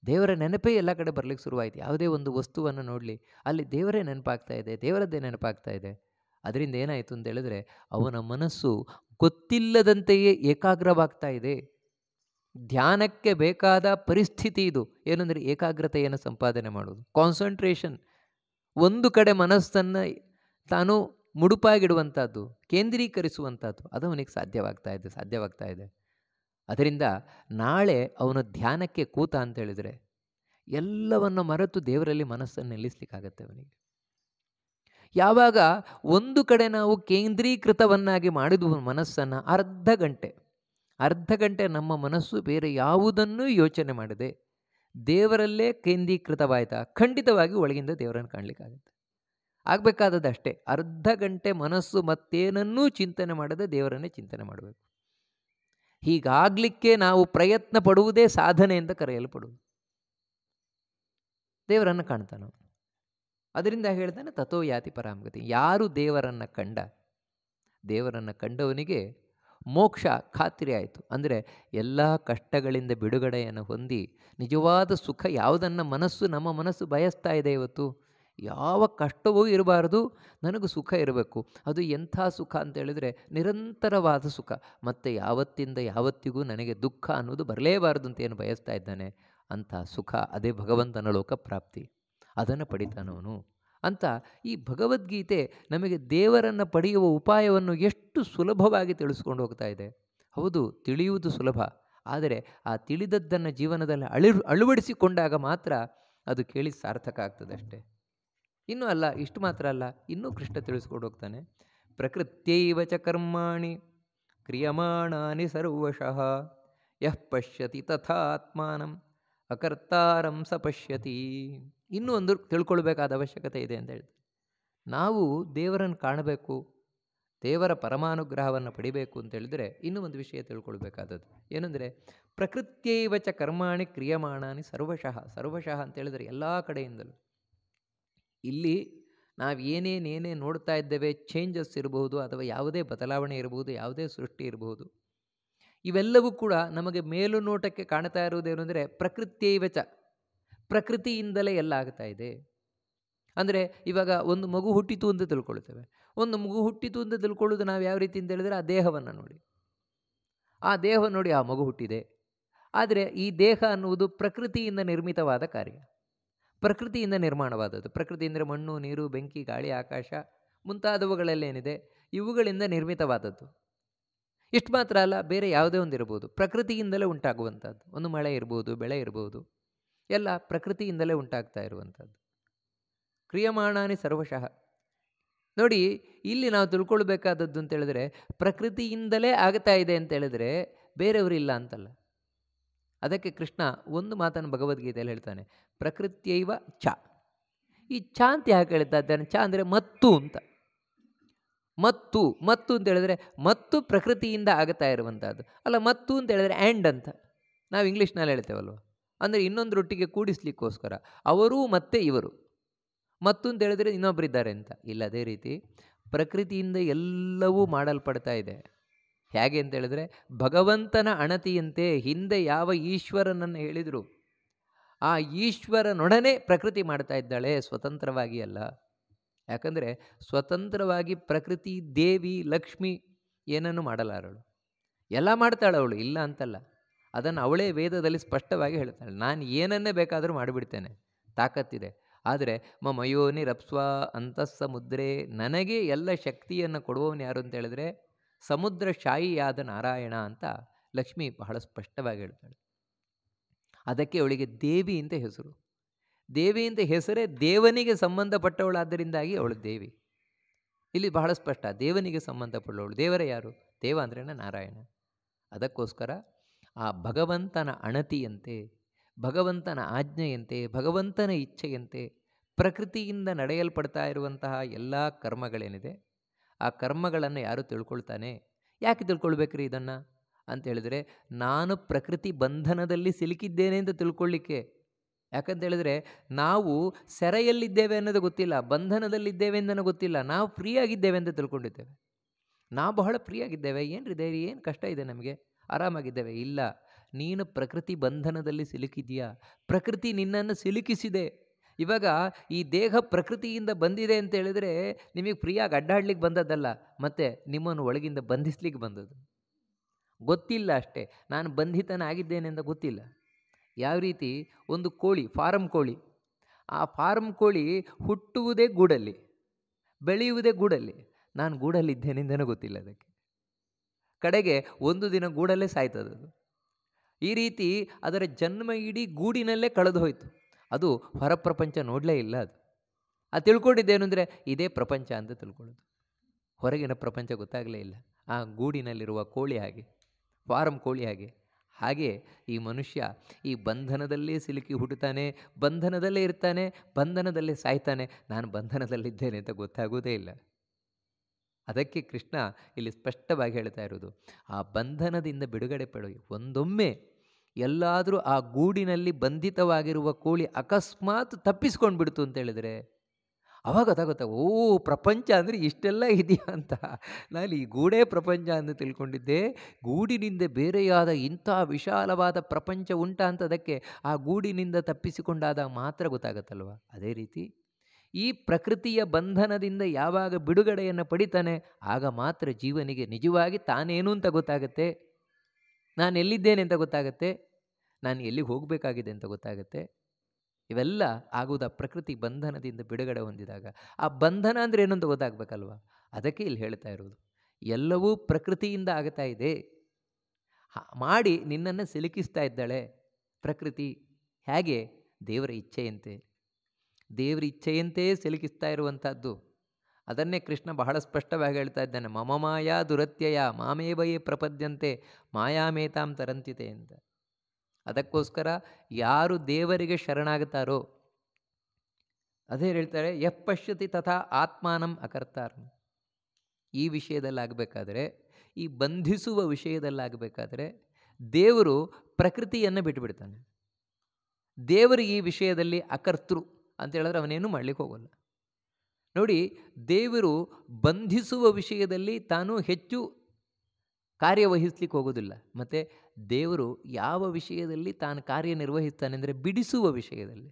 ದೇವರ ನೆನಪೇ ಎಲ್ಲ ಕಡೆ ಬರಲಿಕ್ಕೆ ಶುರುವಾಯಿತು. ಯಾವುದೇ ಒಂದು ವಸ್ತುವನ್ನು ನೋಡಲಿ ಅಲ್ಲಿ ದೇವರೇ ನೆನಪಾಗ್ತಾ ಇದೆ, ದೇವರದ್ದೇ ನೆನಪಾಗ್ತಾ ಇದೆ. ಅದರಿಂದ ಏನಾಯಿತು ಅಂತ ಹೇಳಿದ್ರೆ ಅವನ ಮನಸ್ಸು ಗೊತ್ತಿಲ್ಲದಂತೆಯೇ ಏಕಾಗ್ರವಾಗ್ತಾ ಇದೆ. ಧ್ಯಾನಕ್ಕೆ ಬೇಕಾದ ಪರಿಸ್ಥಿತಿ ಇದು. ಏನಂದರೆ ಏಕಾಗ್ರತೆಯನ್ನು ಸಂಪಾದನೆ ಮಾಡೋದು, ಕಾನ್ಸಂಟ್ರೇಷನ್. ಒಂದು ಕಡೆ ಮನಸ್ಸನ್ನು ತಾನು ಮುಡುಪಾಗಿಡುವಂಥದ್ದು, ಕೇಂದ್ರೀಕರಿಸುವಂಥದ್ದು, ಅದು ಅವನಿಗೆ ಸಾಧ್ಯವಾಗ್ತಾ ಇದೆ. ಅದರಿಂದ ನಾಳೆ ಅವನು ಧ್ಯಾನಕ್ಕೆ ಕೂತ ಅಂತ ಹೇಳಿದರೆ ಎಲ್ಲವನ್ನು ಮರೆತು ದೇವರಲ್ಲಿ ಮನಸ್ಸನ್ನು ನಿಲ್ಲಿಸಲಿಕ್ಕಾಗತ್ತೆ ಅವನಿಗೆ. ಯಾವಾಗ ಒಂದು ಕಡೆ ನಾವು ಕೇಂದ್ರೀಕೃತವನ್ನಾಗಿ ಮಾಡಿದ್ವು ಮನಸ್ಸನ್ನು, ಅರ್ಧ ಗಂಟೆ ನಮ್ಮ ಮನಸ್ಸು ಬೇರೆ ಯಾವುದನ್ನೂ ಯೋಚನೆ ಮಾಡದೆ ದೇವರಲ್ಲೇ ಕೇಂದ್ರೀಕೃತವಾಯಿತಾ, ಖಂಡಿತವಾಗಿ ಒಳಗಿಂದ ದೇವರನ್ನು ಕಾಣಲಿಕ್ಕಾಗತ್ತೆ. ಆಗಬೇಕಾದದ್ದು ಅಷ್ಟೇ, ಅರ್ಧ ಗಂಟೆ ಮನಸ್ಸು ಮತ್ತೇನನ್ನೂ ಚಿಂತನೆ ಮಾಡದೆ ದೇವರನ್ನೇ ಚಿಂತನೆ ಮಾಡಬೇಕು. ಹೀಗಾಗಲಿಕ್ಕೆ ನಾವು ಪ್ರಯತ್ನ ಪಡುವುದೇ ಸಾಧನೆ ಅಂತ ಕರೆಯಲ್ಪಡುವುದು. ದೇವರನ್ನು ಕಾಣ್ತಾನೆ. ಅದರಿಂದ ಹೇಳ್ತಾನೆ ತಥೋ ಯಾತಿ ಪರಾಂಗತಿ. ಯಾರು ದೇವರನ್ನು ಕಂಡವನಿಗೆ ಮೋಕ್ಷ ಖಾತ್ರಿ ಆಯಿತು. ಅಂದರೆ ಎಲ್ಲ ಕಷ್ಟಗಳಿಂದ ಬಿಡುಗಡೆಯನ್ನು ಹೊಂದಿ ನಿಜವಾದ ಸುಖ ಯಾವುದನ್ನು ನಮ್ಮ ಮನಸ್ಸು ಬಯಸ್ತಾ ಇದೆ ಇವತ್ತು, ಯಾವ ಕಷ್ಟವೂ ಇರಬಾರ್ದು, ನನಗೂ ಸುಖ ಇರಬೇಕು. ಅದು ಎಂಥ ಸುಖ ಅಂತ ಹೇಳಿದರೆ ನಿರಂತರವಾದ ಸುಖ. ಮತ್ತು ಯಾವತ್ತಿಂದ ಯಾವತ್ತಿಗೂ ನನಗೆ ದುಃಖ ಅನ್ನೋದು ಬರಲೇಬಾರ್ದು ಅಂತ ಏನು ಬಯಸ್ತಾ ಇದ್ದಾನೆ ಅಂಥ ಸುಖ, ಅದೇ ಭಗವಂತನ ಲೋಕ ಪ್ರಾಪ್ತಿ. ಅದನ್ನು ಪಡಿತಾನವನು. ಅಂತ ಈ ಭಗವದ್ಗೀತೆ ನಮಗೆ ದೇವರನ್ನು ಪಡೆಯುವ ಉಪಾಯವನ್ನು ಎಷ್ಟು ಸುಲಭವಾಗಿ ತಿಳಿಸ್ಕೊಂಡು ಹೋಗ್ತಾ ಇದೆ. ಹೌದು, ತಿಳಿಯುವುದು ಸುಲಭ, ಆದರೆ ಆ ತಿಳಿದದ್ದನ್ನು ಜೀವನದಲ್ಲಿ ಅಳವಡಿಸಿಕೊಂಡಾಗ ಮಾತ್ರ ಅದು ಕೇಳಿ ಸಾರ್ಥಕ ಆಗ್ತದೆ ಅಷ್ಟೇ. ಇನ್ನೂ ಅಲ್ಲ, ಇಷ್ಟು ಮಾತ್ರ ಅಲ್ಲ, ಇನ್ನೂ ಕೃಷ್ಣ ತಿಳಿಸ್ಕೊಂಡು ಹೋಗ್ತಾನೆ. ಪ್ರಕೃತ್ಯೈವ ಚ ಕರ್ಮಾಣಿ ಕ್ರಿಯಮಾಣಾನಿ ಸರ್ವಶಃ ಯಃ ಪಶ್ಯತಿ ತಥಾತ್ಮಾನಂ ಅಕರ್ತಾರಂ ಸ ಪಶ್ಯತಿ. ಇನ್ನೂ ಒಂದು ತಿಳ್ಕೊಳ್ಬೇಕಾದ ಅವಶ್ಯಕತೆ ಇದೆ ಅಂತ ಹೇಳ್ತಾರೆ. ನಾವು ದೇವರನ್ನು ಕಾಣಬೇಕು, ದೇವರ ಪರಮಾನುಗ್ರಹವನ್ನು ಪಡಿಬೇಕು ಅಂತ ಹೇಳಿದರೆ ಇನ್ನೂ ಒಂದು ವಿಷಯ ತಿಳ್ಕೊಳ್ಬೇಕಾದದ್ದು ಏನಂದರೆ, ಪ್ರಕೃತ್ಯೈವ ಚ ಕರ್ಮಾಣಿ ಕ್ರಿಯಮಾಣಾನಿ ಸರ್ವಶಃ. ಸರ್ವಶಃ ಅಂತ ಹೇಳಿದರೆ ಎಲ್ಲ ಕಡೆಯಿಂದಲೂ. ಇಲ್ಲಿ ನಾವು ಏನೇನೇ ನೋಡ್ತಾ ಇದ್ದೇವೆ, ಚೇಂಜಸ್ ಇರಬಹುದು ಅಥವಾ ಯಾವುದೇ ಬದಲಾವಣೆ ಇರಬಹುದು, ಯಾವುದೇ ಸೃಷ್ಟಿ ಇರಬಹುದು, ಇವೆಲ್ಲವೂ ಕೂಡ ನಮಗೆ ಮೇಲು ನೋಟಕ್ಕೆ ಕಾಣ್ತಾ ಇರುವುದೇನು ಅಂದರೆ ಪ್ರಕೃತ್ಯೈವ ಚ, ಪ್ರಕೃತಿಯಿಂದಲೇ ಎಲ್ಲ ಆಗ್ತಾ ಇದೆ. ಅಂದರೆ ಇವಾಗ ಒಂದು ಮಗು ಹುಟ್ಟಿತು ಅಂತ ತಿಳ್ಕೊಳ್ತೇವೆ. ಒಂದು ಮಗು ಹುಟ್ಟಿತು ಅಂತ ತಿಳ್ಕೊಳ್ಳೋದು ನಾವು ಯಾವ ರೀತಿ ಅಂತ ಹೇಳಿದರೆ, ಆ ದೇಹವನ್ನು ನೋಡಿ, ಆ ದೇಹ ನೋಡಿ ಆ ಮಗು ಹುಟ್ಟಿದೆ. ಆದರೆ ಈ ದೇಹ ಅನ್ನುವುದು ಪ್ರಕೃತಿಯಿಂದ ನಿರ್ಮಿತವಾದ ಕಾರ್ಯ, ಪ್ರಕೃತಿಯಿಂದ ನಿರ್ಮಾಣವಾದದ್ದು. ಪ್ರಕೃತಿ ಅಂದರೆ ಮಣ್ಣು, ನೀರು, ಬೆಂಕಿ, ಗಾಳಿ, ಆಕಾಶ ಮುಂತಾದವುಗಳಲ್ಲೇನಿದೆ ಇವುಗಳಿಂದ ನಿರ್ಮಿತವಾದದ್ದು. ಇಷ್ಟು ಮಾತ್ರ ಅಲ್ಲ, ಬೇರೆ ಯಾವುದೇ ಒಂದು ಇರ್ಬೋದು, ಪ್ರಕೃತಿಯಿಂದಲೇ ಉಂಟಾಗುವಂಥದ್ದು. ಒಂದು ಮಳೆ ಇರ್ಬೋದು, ಬೆಳೆ ಇರ್ಬೋದು, ಎಲ್ಲ ಪ್ರಕೃತಿಯಿಂದಲೇ ಉಂಟಾಗ್ತಾ ಇರುವಂಥದ್ದು. ಕ್ರಿಯಮಾಣಾನಿ ಸರ್ವಶಃ. ನೋಡಿ, ಇಲ್ಲಿ ನಾವು ತಿಳ್ಕೊಳ್ಬೇಕಾದದ್ದು ಅಂತೇಳಿದ್ರೆ, ಪ್ರಕೃತಿಯಿಂದಲೇ ಆಗ್ತಾ ಇದೆ ಅಂತೇಳಿದ್ರೆ ಬೇರೆಯವರಿಲ್ಲ ಅಂತಲ್ಲ. ಅದಕ್ಕೆ ಕೃಷ್ಣ ಒಂದು ಮಾತನ್ನು ಭಗವದ್ಗೀತೆಯಲ್ಲಿ ಹೇಳ್ತಾನೆ, ಪ್ರಕೃತ್ಯೈವ ಚ. ಈ ಚ ಅಂತ ಯಾಕೆ ಹೇಳ್ತಾ ಇದ್ದಾನೆ? ಚ ಅಂದರೆ ಮತ್ತು ಅಂತ. ಮತ್ತು ಮತ್ತು ಅಂತ ಹೇಳಿದ್ರೆ ಮತ್ತು ಪ್ರಕೃತಿಯಿಂದ ಆಗ್ತಾ ಇರುವಂಥದ್ದು ಅಲ್ಲ. ಮತ್ತು ಅಂತ ಹೇಳಿದ್ರೆ ಆ್ಯಂಡ್ ಅಂತ ನಾವು ಇಂಗ್ಲೀಷ್ನಲ್ಲಿ ಹೇಳ್ತೇವಲ್ವ, ಅಂದರೆ ಇನ್ನೊಂದರೊಟ್ಟಿಗೆ ಕೂಡಿಸ್ಲಿಕ್ಕೋಸ್ಕರ ಅವರು ಮತ್ತೆ ಇವರು. ಮತ್ತು ಅಂತ ಹೇಳಿದ್ರೆ ಇನ್ನೊಬ್ಬರಿದ್ದಾರೆ ಅಂತ ಇಲ್ಲ. ಅದೇ ರೀತಿ ಪ್ರಕೃತಿಯಿಂದ ಎಲ್ಲವೂ ಮಾಡಲ್ಪಡ್ತಾ ಇದೆ. ಹೇಗೆ ಅಂತ ಹೇಳಿದ್ರೆ, ಭಗವಂತನ ಅಣತಿಯಂತೆ ಹಿಂದೆ ಯಾವ ಈಶ್ವರನನ್ನು ಹೇಳಿದರು ಆ ಈಶ್ವರನೊಡನೆ ಪ್ರಕೃತಿ ಮಾಡ್ತಾ ಇದ್ದಾಳೆ, ಸ್ವತಂತ್ರವಾಗಿ ಅಲ್ಲ. ಯಾಕಂದರೆ ಸ್ವತಂತ್ರವಾಗಿ ಪ್ರಕೃತಿ ದೇವಿ ಲಕ್ಷ್ಮಿ ಏನನ್ನು ಮಾಡಲಾರಳು, ಎಲ್ಲ ಮಾಡ್ತಾಳೆ ಅವಳು, ಇಲ್ಲ ಅಂತಲ್ಲ. ಅದನ್ನು ಅವಳೇ ವೇದದಲ್ಲಿ ಸ್ಪಷ್ಟವಾಗಿ ಹೇಳ್ತಾಳೆ, ನಾನು ಏನನ್ನೇ ಬೇಕಾದರೂ ಮಾಡಿಬಿಡ್ತೇನೆ, ತಾಕತ್ತಿದೆ. ಆದರೆ ಮಮಯೋನಿ ರಪ್ಸ್ವ ಅಂತಸ್ಸಮುದ್ರೇ, ನನಗೆ ಎಲ್ಲ ಶಕ್ತಿಯನ್ನು ಕೊಡುವವನು ಯಾರು ಅಂತ ಹೇಳಿದ್ರೆ ಸಮುದ್ರ ಶಾಯಿಯಾದ ನಾರಾಯಣ ಅಂತ ಲಕ್ಷ್ಮಿ ಬಹಳ ಸ್ಪಷ್ಟವಾಗಿ ಹೇಳ್ತಾಳೆ. ಅದಕ್ಕೆ ಅವಳಿಗೆ ದೇವಿ ಅಂತ ಹೆಸರು. ದೇವಿ ಅಂತ ಹೆಸರೇ ದೇವನಿಗೆ ಸಂಬಂಧಪಟ್ಟವಳಾದ್ದರಿಂದಾಗಿ ಅವಳು ದೇವಿ. ಇಲ್ಲಿ ಬಹಳ ಸ್ಪಷ್ಟ, ದೇವನಿಗೆ ಸಂಬಂಧಪಟ್ಟವಳು. ದೇವರ ಯಾರು? ದೇವ ಅಂದ್ರೇ ನಾರಾಯಣ. ಅದಕ್ಕೋಸ್ಕರ ಆ ಭಗವಂತನ ಅಣತಿಯಂತೆ, ಭಗವಂತನ ಆಜ್ಞೆಯಂತೆ, ಭಗವಂತನ ಇಚ್ಛೆಯಂತೆ ಪ್ರಕೃತಿಯಿಂದ ನಡೆಯಲ್ಪಡ್ತಾ ಇರುವಂತಹ ಎಲ್ಲ ಕರ್ಮಗಳೇನಿದೆ ಆ ಕರ್ಮಗಳನ್ನು ಯಾರು ತಿಳ್ಕೊಳ್ತಾನೆ? ಯಾಕೆ ತಿಳ್ಕೊಳ್ಬೇಕ್ರಿ ಇದನ್ನು ಅಂತ ಹೇಳಿದರೆ, ನಾನು ಪ್ರಕೃತಿ ಬಂಧನದಲ್ಲಿ ಸಿಲುಕಿದ್ದೇನೆ ಅಂತ ತಿಳ್ಕೊಳ್ಳಿಕ್ಕೆ. ಯಾಕಂತ ಹೇಳಿದ್ರೆ ನಾವು ಸೆರೆಯಲ್ಲಿದ್ದೇವೆ ಅನ್ನೋದು ಗೊತ್ತಿಲ್ಲ, ಬಂಧನದಲ್ಲಿದ್ದೇವೆ ಅಂತ ಗೊತ್ತಿಲ್ಲ, ನಾವು ಫ್ರೀ ಆಗಿದ್ದೇವೆ ಅಂತ ತಿಳ್ಕೊಂಡಿದ್ದೇವೆ. ನಾವು ಬಹಳ ಫ್ರೀ ಆಗಿದ್ದೇವೆ, ಏನ್ರಿದೆ, ಏನು ಕಷ್ಟ ಇದೆ ನಮಗೆ, ಆರಾಮಾಗಿದ್ದೇವೆ. ಇಲ್ಲ, ನೀನು ಪ್ರಕೃತಿ ಬಂಧನದಲ್ಲಿ ಸಿಲುಕಿದೆಯಾ, ಪ್ರಕೃತಿ ನಿನ್ನನ್ನು ಸಿಲುಕಿಸಿದೆ. ಇವಾಗ ಈ ದೇಹ ಪ್ರಕೃತಿಯಿಂದ ಬಂದಿದೆ ಅಂತ ಹೇಳಿದರೆ ನಿಮಗೆ ಫ್ರೀಯಾಗಿ ಅಡ್ಡಾಡ್ಲಿಕ್ಕೆ ಬಂದದ್ದಲ್ಲ, ಮತ್ತು ನಿಮ್ಮನ್ನು ಒಳಗಿಂದ ಬಂಧಿಸ್ಲಿಕ್ಕೆ ಬಂದದ್ದು. ಗೊತ್ತಿಲ್ಲ ಅಷ್ಟೇ, ನಾನು ಬಂಧಿತನಾಗಿದ್ದೇನೆ ಅಂತ ಗೊತ್ತಿಲ್ಲ. ಯಾವ ರೀತಿ ಒಂದು ಕೋಳಿ, ಫಾರಂ ಕೋಳಿ, ಆ ಫಾರಂ ಕೋಳಿ ಹುಟ್ಟುವುದೇ ಗೂಡಲ್ಲಿ, ಬೆಳೆಯುವುದೇ ಗೂಡಲ್ಲಿ, ನಾನು ಗೂಡಲ್ಲಿದ್ದೇನೆ ಅಂತಲೂ ಗೊತ್ತಿಲ್ಲ ಅದಕ್ಕೆ. ಕಡೆಗೆ ಒಂದು ದಿನ ಗೂಡಲ್ಲೇ ಸಾಯ್ತದದು. ಈ ರೀತಿ ಅದರ ಜನ್ಮ ಇಡೀ ಗೂಡಿನಲ್ಲೇ ಕಳೆದು ಹೋಯಿತು. ಅದು ಹೊರ ಪ್ರಪಂಚ ನೋಡಲೇ ಇಲ್ಲ. ಅದು ತಿಳ್ಕೊಂಡಿದ್ದೇನು ಅಂದರೆ ಇದೇ ಪ್ರಪಂಚ ಅಂತ ತಿಳ್ಕೊಳ್ಳೋದು, ಹೊರಗಿನ ಪ್ರಪಂಚ ಗೊತ್ತಾಗಲೇ ಇಲ್ಲ. ಆ ಗೂಡಿನಲ್ಲಿರುವ ಕೋಳಿ ಹಾಗೆ, ಫಾರಂ ಕೋಳಿ ಹಾಗೆ. ಹಾಗೆ ಈ ಮನುಷ್ಯ ಈ ಬಂಧನದಲ್ಲೇ ಸಿಲುಕಿ ಹುಟ್ಟುತ್ತಾನೆ, ಬಂಧನದಲ್ಲೇ ಇರ್ತಾನೆ, ಬಂಧನದಲ್ಲೇ ಸಾಯ್ತಾನೆ. ನಾನು ಬಂಧನದಲ್ಲಿದ್ದೇನೆ ಅಂತ ಗೊತ್ತಾಗೋದೇ ಇಲ್ಲ. ಅದಕ್ಕೆ ಕೃಷ್ಣ ಇಲ್ಲಿ ಸ್ಪಷ್ಟವಾಗಿ ಹೇಳ್ತಾ ಇರೋದು, ಆ ಬಂಧನದಿಂದ ಬಿಡುಗಡೆ ಪಡೆಯು. ಒಂದೊಮ್ಮೆ ಎಲ್ಲಾದರೂ ಆ ಗೂಡಿನಲ್ಲಿ ಬಂಧಿತವಾಗಿರುವ ಕೋಳಿ ಅಕಸ್ಮಾತ್ ತಪ್ಪಿಸ್ಕೊಂಡು ಬಿಡ್ತು ಅಂತ ಹೇಳಿದರೆ ಅವಾಗ ಗೊತ್ತಾಗುತ್ತೆ, ಓ ಪ್ರಪಂಚ ಅಂದರೆ ಇಷ್ಟೆಲ್ಲ ಇದೆಯಾ ಅಂತ. ನಾನು ಈ ಗೂಡೇ ಪ್ರಪಂಚ ಅಂತ ತಿಳ್ಕೊಂಡಿದ್ದೆ, ಗೂಡಿನಿಂದ ಬೇರೆಯಾದ ಇಂಥ ವಿಶಾಲವಾದ ಪ್ರಪಂಚ ಉಂಟಾ ಅಂತ ಅದಕ್ಕೆ ಆ ಗೂಡಿನಿಂದ ತಪ್ಪಿಸಿಕೊಂಡಾದಾಗ ಮಾತ್ರ ಗೊತ್ತಾಗತ್ತಲ್ವ. ಅದೇ ರೀತಿ ಈ ಪ್ರಕೃತಿಯ ಬಂಧನದಿಂದ ಯಾವಾಗ ಬಿಡುಗಡೆಯನ್ನು ಪಡಿತಾನೆ ಆಗ ಮಾತ್ರ ಜೀವನಿಗೆ ನಿಜವಾಗಿ ತಾನೇನು ಅಂತ ಗೊತ್ತಾಗತ್ತೆ, ನಾನು ಎಲ್ಲಿದ್ದೇನೆ ಅಂತ ಗೊತ್ತಾಗತ್ತೆ, ನಾನು ಎಲ್ಲಿಗೆ ಹೋಗಬೇಕಾಗಿದೆ ಅಂತ ಗೊತ್ತಾಗತ್ತೆ. ಇವೆಲ್ಲ ಆಗುವುದ ಪ್ರಕೃತಿ ಬಂಧನದಿಂದ ಬಿಡುಗಡೆ ಹೊಂದಿದಾಗ. ಆ ಬಂಧನ ಅಂದರೆ ಏನಂತ ಗೊತ್ತಾಗಬೇಕಲ್ವ. ಅದಕ್ಕೆ ಇಲ್ಲಿ ಹೇಳ್ತಾ ಇರೋದು, ಎಲ್ಲವೂ ಪ್ರಕೃತಿಯಿಂದ ಆಗ್ತಾ ಇದೆ, ಮಾಡಿ ನಿನ್ನನ್ನು ಸಿಲುಕಿಸ್ತಾ ಇದ್ದಾಳೆ ಪ್ರಕೃತಿ. ಹೇಗೆ? ದೇವರ ಇಚ್ಛೆಯಂತೆ, ದೇವರ ಇಚ್ಛೆಯಂತೆ ಸಿಲುಕಿಸ್ತಾ ಇರುವಂಥದ್ದು. ಅದನ್ನೇ ಕೃಷ್ಣ ಬಹಳ ಸ್ಪಷ್ಟವಾಗಿ ಹೇಳ್ತಾ ಇದ್ದಾನೆ, ಮಮ ಮಾಯಾ ದುರತ್ಯಯ ಮಾಮೇವಯೇ ಪ್ರಪದ್ಯಂತೆ ಮಾಯಾಮೇತಾಂ ತರಂತಿತೆ ಅಂತ. ಅದಕ್ಕೋಸ್ಕರ ಯಾರು ದೇವರಿಗೆ ಶರಣಾಗುತ್ತಾರೋ, ಅದೇ ಹೇಳ್ತಾರೆ, ಯಃ ಪಶ್ಯತಿ ತಥಾ ಆತ್ಮಾನಂ ಅಕರ್ತಾರಂ. ಈ ವಿಷಯದಲ್ಲಾಗಬೇಕಾದ್ರೆ, ಈ ಬಂಧಿಸುವ ವಿಷಯದಲ್ಲಾಗಬೇಕಾದ್ರೆ ದೇವರು ಪ್ರಕೃತಿಯನ್ನು ಬಿಟ್ಟುಬಿಡ್ತಾನೆ. ದೇವರು ಈ ವಿಷಯದಲ್ಲಿ ಅಕರ್ತೃ ಅಂತ ಹೇಳಿದ್ರೆ ಅವನೇನು ಮಾಡಲಿಕ್ಕೆ ಹೋಗೋಲ್ಲ. ನೋಡಿ, ದೇವರು ಬಂಧಿಸುವ ವಿಷಯದಲ್ಲಿ ತಾನು ಹೆಚ್ಚು ಕಾರ್ಯವಹಿಸ್ಲಿಕ್ಕೆ ಹೋಗೋದಿಲ್ಲ. ಮತ್ತು ದೇವರು ಯಾವ ವಿಷಯದಲ್ಲಿ ತಾನು ಕಾರ್ಯನಿರ್ವಹಿಸ್ತಾನೆ ಅಂದರೆ ಬಿಡಿಸುವ ವಿಷಯದಲ್ಲಿ.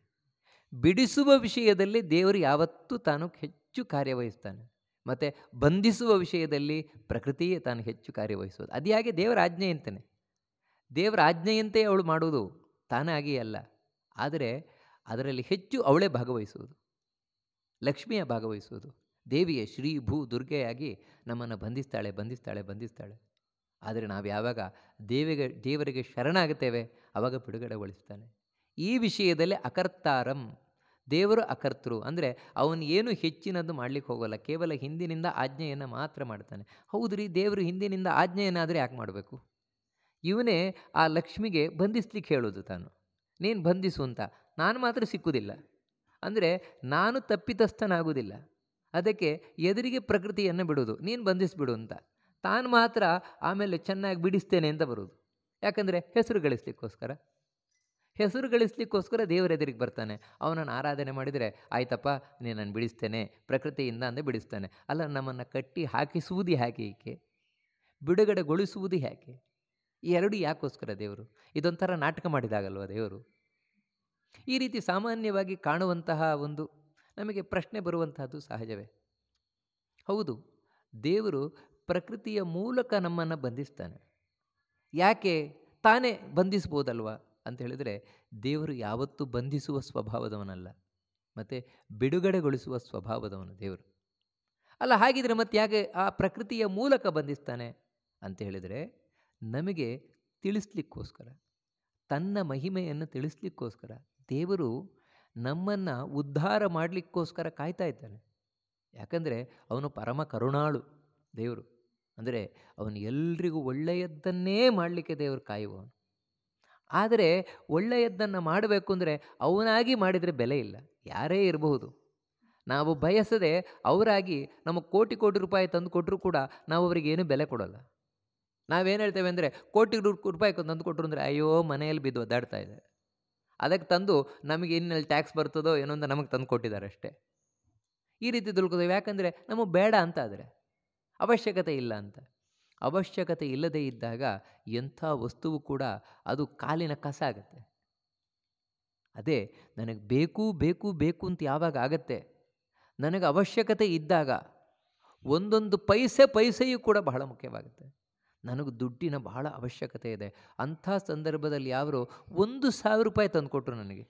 ಬಿಡಿಸುವ ವಿಷಯದಲ್ಲಿ ದೇವರು ಯಾವತ್ತೂ ತಾನು ಹೆಚ್ಚು ಕಾರ್ಯವಹಿಸ್ತಾನೆ. ಮತ್ತು ಬಂಧಿಸುವ ವಿಷಯದಲ್ಲಿ ಪ್ರಕೃತಿಯೇ ತಾನು ಹೆಚ್ಚು ಕಾರ್ಯವಹಿಸೋದು. ಅದು ಹಾಗೆ ದೇವರ ಆಜ್ಞೆಯಂತಾನೆ, ದೇವರ ಆಜ್ಞೆಯಂತೆ ಅವಳು ಮಾಡೋದು, ತಾನಾಗಿ ಅಲ್ಲ. ಆದರೆ ಅದರಲ್ಲಿ ಹೆಚ್ಚು ಅವಳೇ ಭಾಗವಹಿಸುವುದು, ಲಕ್ಷ್ಮಿಯ ಭಾಗವಹಿಸುವುದು. ದೇವಿಯೇ ಶ್ರೀ ಭೂ ದುರ್ಗೆಯಾಗಿ ನಮ್ಮನ್ನು ಬಂಧಿಸ್ತಾಳೆ ಬಂಧಿಸ್ತಾಳೆ ಬಂಧಿಸ್ತಾಳೆ. ಆದರೆ ನಾವು ಯಾವಾಗ ದೇವರಿಗೆ ಶರಣಾಗುತ್ತೇವೆ ಆವಾಗ ಬಿಡುಗಡೆಗೊಳಿಸ್ತಾನೆ. ಈ ವಿಷಯದಲ್ಲಿ ಅಕರ್ತಾರಂ, ದೇವರು ಅಕರ್ತೃ ಅಂದರೆ ಅವನು ಏನು ಹೆಚ್ಚಿನದ್ದು ಮಾಡಲಿಕ್ಕೆ ಹೋಗೋಲ್ಲ, ಕೇವಲ ಹಿಂದಿನಿಂದ ಆಜ್ಞೆಯನ್ನು ಮಾತ್ರ ಮಾಡ್ತಾನೆ. ಹೌದು ರೀ, ದೇವರು ಹಿಂದಿನಿಂದ ಆಜ್ಞೆಯನ್ನಾದರೆ ಯಾಕೆ ಮಾಡಬೇಕು? ಇವನೇ ಆ ಲಕ್ಷ್ಮಿಗೆ ಬಂಧಿಸ್ಲಿಕ್ಕೆ ಹೇಳೋದು, ತಾನು ನೀನು ಬಂಧಿಸು ಅಂತ. ನಾನು ಮಾತ್ರ ಸಿಕ್ಕುವುದಿಲ್ಲ ಅಂದರೆ ನಾನು ತಪ್ಪಿತಸ್ಥನಾಗುವುದಿಲ್ಲ. ಅದಕ್ಕೆ ಎದುರಿಗೆ ಪ್ರಕೃತಿಯನ್ನು ಬಿಡೋದು, ನೀನು ಬಂಧಿಸಿಬಿಡು ಅಂತ. ತಾನು ಮಾತ್ರ ಆಮೇಲೆ ಚೆನ್ನಾಗಿ ಬಿಡಿಸ್ತೇನೆ ಅಂತ ಬರೋದು. ಯಾಕಂದರೆ ಹೆಸರು ಗಳಿಸ್ಲಿಕ್ಕೋಸ್ಕರ, ಹೆಸರು ಗಳಿಸ್ಲಿಕ್ಕೋಸ್ಕರ ದೇವರ ಎದುರಿಗೆ ಬರ್ತಾನೆ. ಅವನನ್ನು ಆರಾಧನೆ ಮಾಡಿದರೆ ಆಯ್ತಪ್ಪ ನೀನು ನಾನು ಬಿಡಿಸ್ತೇನೆ ಪ್ರಕೃತಿಯಿಂದ ಅಂದರೆ ಬಿಡಿಸ್ತಾನೆ. ಅಲ್ಲ, ನಮ್ಮನ್ನು ಕಟ್ಟಿ ಹಾಕಿಸುವುದು ಹೇಗೆ, ಈಕೆ ಬಿಡುಗಡೆಗೊಳಿಸುವುದು ಹೇಗೆ? ಈ ಎರಡು ಯಾಕೋಸ್ಕರ ದೇವರು? ಇದೊಂಥರ ನಾಟಕ ಮಾಡಿದಾಗಲ್ವ ದೇವರು? ಈ ರೀತಿ ಸಾಮಾನ್ಯವಾಗಿ ಕಾಣುವಂತಹ ಒಂದು ನಮಗೆ ಪ್ರಶ್ನೆ ಬರುವಂತಹದ್ದು ಸಹಜವೇ. ಹೌದು, ದೇವರು ಪ್ರಕೃತಿಯ ಮೂಲಕ ನಮ್ಮನ್ನು ಬಂಧಿಸ್ತಾನೆ. ಯಾಕೆ? ತಾನೇ ಬಂಧಿಸ್ಬೋದಲ್ವ ಅಂತ ಹೇಳಿದರೆ, ದೇವರು ಯಾವತ್ತೂ ಬಂಧಿಸುವ ಸ್ವಭಾವದವನಲ್ಲ, ಮತ್ತು ಬಿಡುಗಡೆಗೊಳಿಸುವ ಸ್ವಭಾವದವನು ದೇವರು ಅಲ್ಲ. ಹಾಗಿದ್ರೆ ಮತ್ತೆ ಯಾಕೆ ಆ ಪ್ರಕೃತಿಯ ಮೂಲಕ ಬಂಧಿಸ್ತಾನೆ ಅಂತ ಹೇಳಿದರೆ, ನಮಗೆ ತಿಳಿಸ್ಲಿಕ್ಕೋಸ್ಕರ, ತನ್ನ ಮಹಿಮೆಯನ್ನು ತಿಳಿಸ್ಲಿಕ್ಕೋಸ್ಕರ. ದೇವರು ನಮ್ಮನ್ನು ಉದ್ಧಾರ ಮಾಡಲಿಕ್ಕೋಸ್ಕರ ಕಾಯ್ತಾ ಇದ್ದಾನೆ. ಯಾಕಂದರೆ ಅವನು ಪರಮ ಕರುಣಾಳು ದೇವರು. ಅಂದರೆ ಅವನು ಎಲ್ರಿಗೂ ಒಳ್ಳೆಯದನ್ನೇ ಮಾಡಲಿಕ್ಕೆ ದೇವರು ಕಾಯುವವನು. ಆದರೆ ಒಳ್ಳೆಯದನ್ನು ಮಾಡಬೇಕು ಅಂದರೆ ಅವನಾಗಿ ಮಾಡಿದರೆ ಬೆಲೆ ಇಲ್ಲ. ಯಾರೇ ಇರಬಹುದು, ನಾವು ಬಯಸದೆ ಅವರಾಗಿ ನಮಗೆ ಕೋಟಿ ಕೋಟಿ ರೂಪಾಯಿ ತಂದು ಕೊಟ್ಟರೂ ಕೂಡ ನಾವು ಅವರಿಗೆ ಏನು ಬೆಲೆ ಕೊಡೋಲ್ಲ. ನಾವೇನು ಹೇಳ್ತೇವೆ ಅಂದರೆ, ಕೋಟಿ ರೂಪಾಯಿ ತಂದು ಕೊಟ್ಟರು ಅಂದರೆ ಅಯ್ಯೋ ಮನೆಯಲ್ಲಿ ಬಿದ್ದು ಒದ್ದಾಡ್ತಾ ಇದೆ, ಅದಕ್ಕೆ ತಂದು ನಮಗೆ ಇನ್ನೆಲ್ಲಿ ಟ್ಯಾಕ್ಸ್ ಬರ್ತದೋ ಏನೋ ಅಂತ ನಮಗೆ ತಂದು ಕೊಟ್ಟಿದ್ದಾರೆ ಅಷ್ಟೇ. ಈ ರೀತಿ ತಿಳ್ಕೋತೇವೆ. ಯಾಕಂದರೆ ನಮಗೆ ಬೇಡ ಅಂತ, ಆದರೆ ಅವಶ್ಯಕತೆ ಇಲ್ಲ ಅಂತ. ಅವಶ್ಯಕತೆ ಇಲ್ಲದೇ ಇದ್ದಾಗ ಎಂಥ ವಸ್ತುವು ಕೂಡ ಅದು ಕಾಲಿನ ಕಸ ಆಗುತ್ತೆ. ಅದೇ ನನಗೆ ಬೇಕು ಬೇಕು ಬೇಕು ಅಂತ ಯಾವಾಗ ಆಗತ್ತೆ, ನನಗೆ ಅವಶ್ಯಕತೆ ಇದ್ದಾಗ ಒಂದೊಂದು ಪೈಸೆಯೂ ಕೂಡ ಬಹಳ ಮುಖ್ಯವಾಗುತ್ತೆ. ನನಗೆ ದುಡ್ಡಿನ ಬಹಳ ಅವಶ್ಯಕತೆ ಇದೆ, ಅಂಥ ಸಂದರ್ಭದಲ್ಲಿ ಯಾರು 1,000 ರೂಪಾಯಿ ತಂದು ಕೊಟ್ಟರು ನನಗೆ,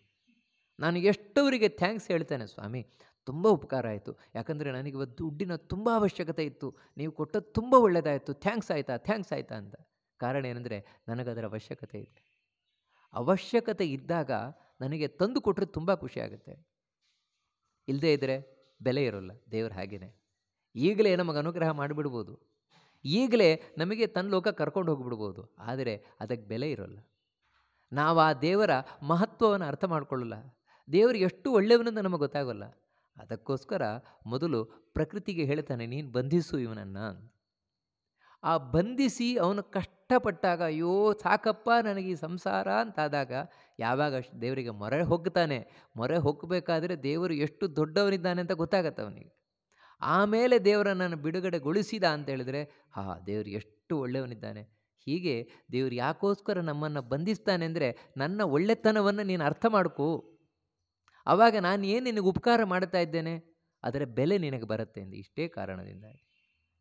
ನಾನು ಎಷ್ಟವರಿಗೆ ಥ್ಯಾಂಕ್ಸ್ ಹೇಳ್ತೇನೆ, ಸ್ವಾಮಿ ತುಂಬ ಉಪಕಾರ ಆಯಿತು, ಯಾಕಂದರೆ ನನಗೆ ಇವತ್ತು ದುಡ್ಡಿನ ತುಂಬ ಅವಶ್ಯಕತೆ ಇತ್ತು, ನೀವು ಕೊಟ್ಟದ್ದು ತುಂಬ ಒಳ್ಳೆಯದಾಯಿತು, ಥ್ಯಾಂಕ್ಸ್ ಆಯಿತಾ ಅಂತ. ಕಾರಣ ಏನಂದರೆ ನನಗದರ ಅವಶ್ಯಕತೆ ಇದೆ. ಅವಶ್ಯಕತೆ ಇದ್ದಾಗ ನನಗೆ ತಂದು ಕೊಟ್ಟರೆ ತುಂಬ ಖುಷಿಯಾಗುತ್ತೆ. ಇಲ್ಲದೇ ಇದ್ದರೆ ಬೆಲೆ ಇರೋಲ್ಲ. ದೇವರು ಹಾಗೇನೆ ಈಗಲೇ ನಮಗೆ ಅನುಗ್ರಹ ಮಾಡಿಬಿಡ್ಬೋದು, ಈಗಲೇ ನಮಗೆ ತನ್ನ ಲೋಕ ಕರ್ಕೊಂಡು ಹೋಗಿಬಿಡ್ಬೋದು, ಆದರೆ ಅದಕ್ಕೆ ಬೆಲೆ ಇರೋಲ್ಲ. ನಾವು ಆ ದೇವರ ಮಹತ್ವವನ್ನು ಅರ್ಥ ಮಾಡ್ಕೊಳ್ಳಲ್ಲ. ದೇವರು ಎಷ್ಟು ಒಳ್ಳೆಯವನಂತ ನಮಗೆ ಗೊತ್ತಾಗೋಲ್ಲ. ಅದಕ್ಕೋಸ್ಕರ ಮೊದಲು ಪ್ರಕೃತಿಗೆ ಹೇಳ್ತಾನೆ, ನೀನು ಬಂಧಿಸು ಇವನನ್ನು. ಆ ಬಂಧಿಸಿ ಅವನು ಕಷ್ಟಪಟ್ಟಾಗ, ಅಯ್ಯೋ ಸಾಕಪ್ಪ ನನಗೆ ಈ ಸಂಸಾರ ಅಂತಾದಾಗ ಯಾವಾಗ ದೇವರಿಗೆ ಮೊರೆ ಹೋಗ್ತಾನೆ, ಮೊರೆ ಹೋಗಬೇಕಾದ್ರೆ ದೇವರು ಎಷ್ಟು ದೊಡ್ಡವನಿದ್ದಾನೆ ಅಂತ ಗೊತ್ತಾಗತ್ತೆ ಅವನಿಗೆ. ಆಮೇಲೆ ದೇವರನ್ನು ಬಿಡುಗಡೆಗೊಳಿಸಿದ ಅಂತ ಹೇಳಿದರೆ, ದೇವರು ಎಷ್ಟು ಒಳ್ಳೆಯವನಿದ್ದಾನೆ. ಹೀಗೆ ದೇವರು ಯಾಕೋಸ್ಕರ ನಮ್ಮನ್ನು ಬಂಧಿಸ್ತಾನೆ ಅಂದರೆ, ನನ್ನ ಒಳ್ಳೆತನವನ್ನು ನೀನು ಅರ್ಥ ಮಾಡ್ಕೋ, ಆವಾಗ ನಾನು ಏನು ನಿನಗೆ ಉಪಕಾರ ಮಾಡ್ತಾ ಇದ್ದೇನೆ ಅದರ ಬೆಲೆ ನಿನಗೆ ಬರುತ್ತೆ ಎಂದು. ಇಷ್ಟೇ ಕಾರಣದಿಂದ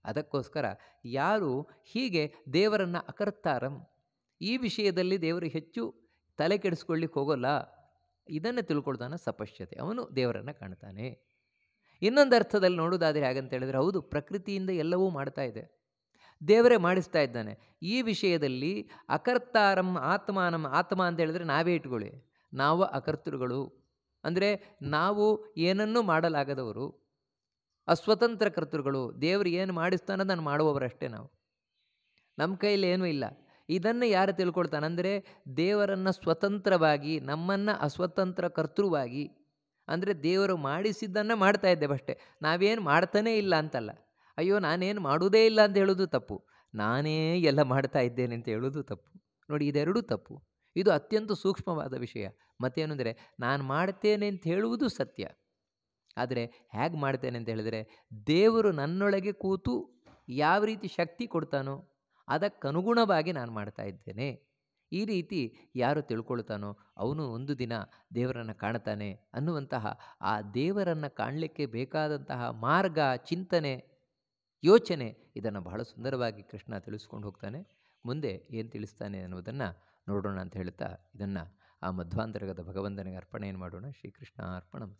ಅದಕ್ಕೋಸ್ಕರ ಯಾರು ಹೀಗೆ ದೇವರನ್ನು ಅಕರ್ತಾರಂ, ಈ ವಿಷಯದಲ್ಲಿ ದೇವರು ಹೆಚ್ಚು ತಲೆ ಕೆಡಿಸ್ಕೊಳ್ಳಿಕ್ಕೆ ಹೋಗೋಲ್ಲ. ಇದನ್ನು ತಿಳ್ಕೊಳ್ತಾನೆ ಸಪಶ್ಯತೆ, ಅವನು ದೇವರನ್ನು ಕಾಣ್ತಾನೆ. ಇನ್ನೊಂದು ಅರ್ಥದಲ್ಲಿ ನೋಡೋದಾದರೆ ಹಾಗಂತ ಹೇಳಿದರೆ, ಹೌದು, ಪ್ರಕೃತಿಯಿಂದ ಎಲ್ಲವೂ ಮಾಡ್ತಾ ಇದೆ, ದೇವರೇ ಮಾಡಿಸ್ತಾ ಇದ್ದಾನೆ. ಈ ವಿಷಯದಲ್ಲಿ ಅಕರ್ತಾರಂ ಆತ್ಮಾನಂ, ಆತ್ಮ ಅಂತ ಹೇಳಿದ್ರೆ ನಾವೇ ಇಟ್ಕೊಳ್ಳಿ, ನಾವು ಅಕರ್ತೃಗಳು, ಅಂದರೆ ನಾವು ಏನನ್ನೂ ಮಾಡಲಾಗದವರು, ಅಸ್ವತಂತ್ರ ಕರ್ತೃಗಳು. ದೇವರು ಏನು ಮಾಡಿಸ್ತಾನೋ ಅದನ್ನು ಮಾಡುವವರಷ್ಟೇ ನಾವು, ನಮ್ಮ ಕೈಯಲ್ಲಿ ಏನೂ ಇಲ್ಲ. ಇದನ್ನು ಯಾರು ತಿಳ್ಕೊಳ್ತಾನೆ ಅಂದರೆ ದೇವರನ್ನು ಸ್ವತಂತ್ರವಾಗಿ, ನಮ್ಮನ್ನು ಅಸ್ವತಂತ್ರ ಕರ್ತೃವಾಗಿ, ಅಂದರೆ ದೇವರು ಮಾಡಿಸಿದ್ದನ್ನು ಮಾಡ್ತಾ ಇದ್ದೇವೆ ಅಷ್ಟೇ, ನಾವೇನು ಮಾಡ್ತಾನೇ ಇಲ್ಲ ಅಂತಲ್ಲ. ಅಯ್ಯೋ ನಾನೇನು ಮಾಡುವುದೇ ಇಲ್ಲ ಅಂತ ಹೇಳೋದು ತಪ್ಪು, ನಾನೇ ಎಲ್ಲ ಮಾಡ್ತಾ ಇದ್ದೇನೆ ಅಂತ ಹೇಳೋದು ತಪ್ಪು. ನೋಡಿ, ಇದೆರಡೂ ತಪ್ಪು. ಇದು ಅತ್ಯಂತ ಸೂಕ್ಷ್ಮವಾದ ವಿಷಯ. ಮತ್ತೇನು ಅಂದರೆ, ನಾನು ಮಾಡ್ತೇನೆ ಅಂತ ಹೇಳುವುದು ಸತ್ಯ, ಆದರೆ ಹೇಗೆ ಮಾಡ್ತೇನೆ ಅಂತ ಹೇಳಿದರೆ ದೇವರು ನನ್ನೊಳಗೆ ಕೂತು ಯಾವ ರೀತಿ ಶಕ್ತಿ ಕೊಡ್ತಾನೋ ಅದಕ್ಕನುಗುಣವಾಗಿ ನಾನು ಮಾಡ್ತಾ ಇದ್ದೇನೆ. ಈ ರೀತಿ ಯಾರು ತಿಳ್ಕೊಳ್ತಾನೋ ಅವನು ಒಂದು ದಿನ ದೇವರನ್ನು ಕಾಣ್ತಾನೆ ಅನ್ನುವಂತಹ ಆ ದೇವರನ್ನು ಕಾಣಲಿಕ್ಕೆ ಬೇಕಾದಂತಹ ಮಾರ್ಗ, ಚಿಂತನೆ, ಯೋಚನೆ, ಇದನ್ನು ಬಹಳ ಸುಂದರವಾಗಿ ಕೃಷ್ಣ ತಿಳಿಸ್ಕೊಂಡು ಹೋಗ್ತಾನೆ. ಮುಂದೆ ಏನು ತಿಳಿಸ್ತಾನೆ ಅನ್ನೋದನ್ನು ನೋಡೋಣ ಅಂತ ಹೇಳ್ತಾ ಇದನ್ನು ಆ ಮಧ್ವಾಂತರ್ಗತ ಭಗವಂತನಿಗೆ ಅರ್ಪಣೆಯನ್ನು ಮಾಡೋಣ. ಶ್ರೀಕೃಷ್ಣ ಅರ್ಪಣಂ.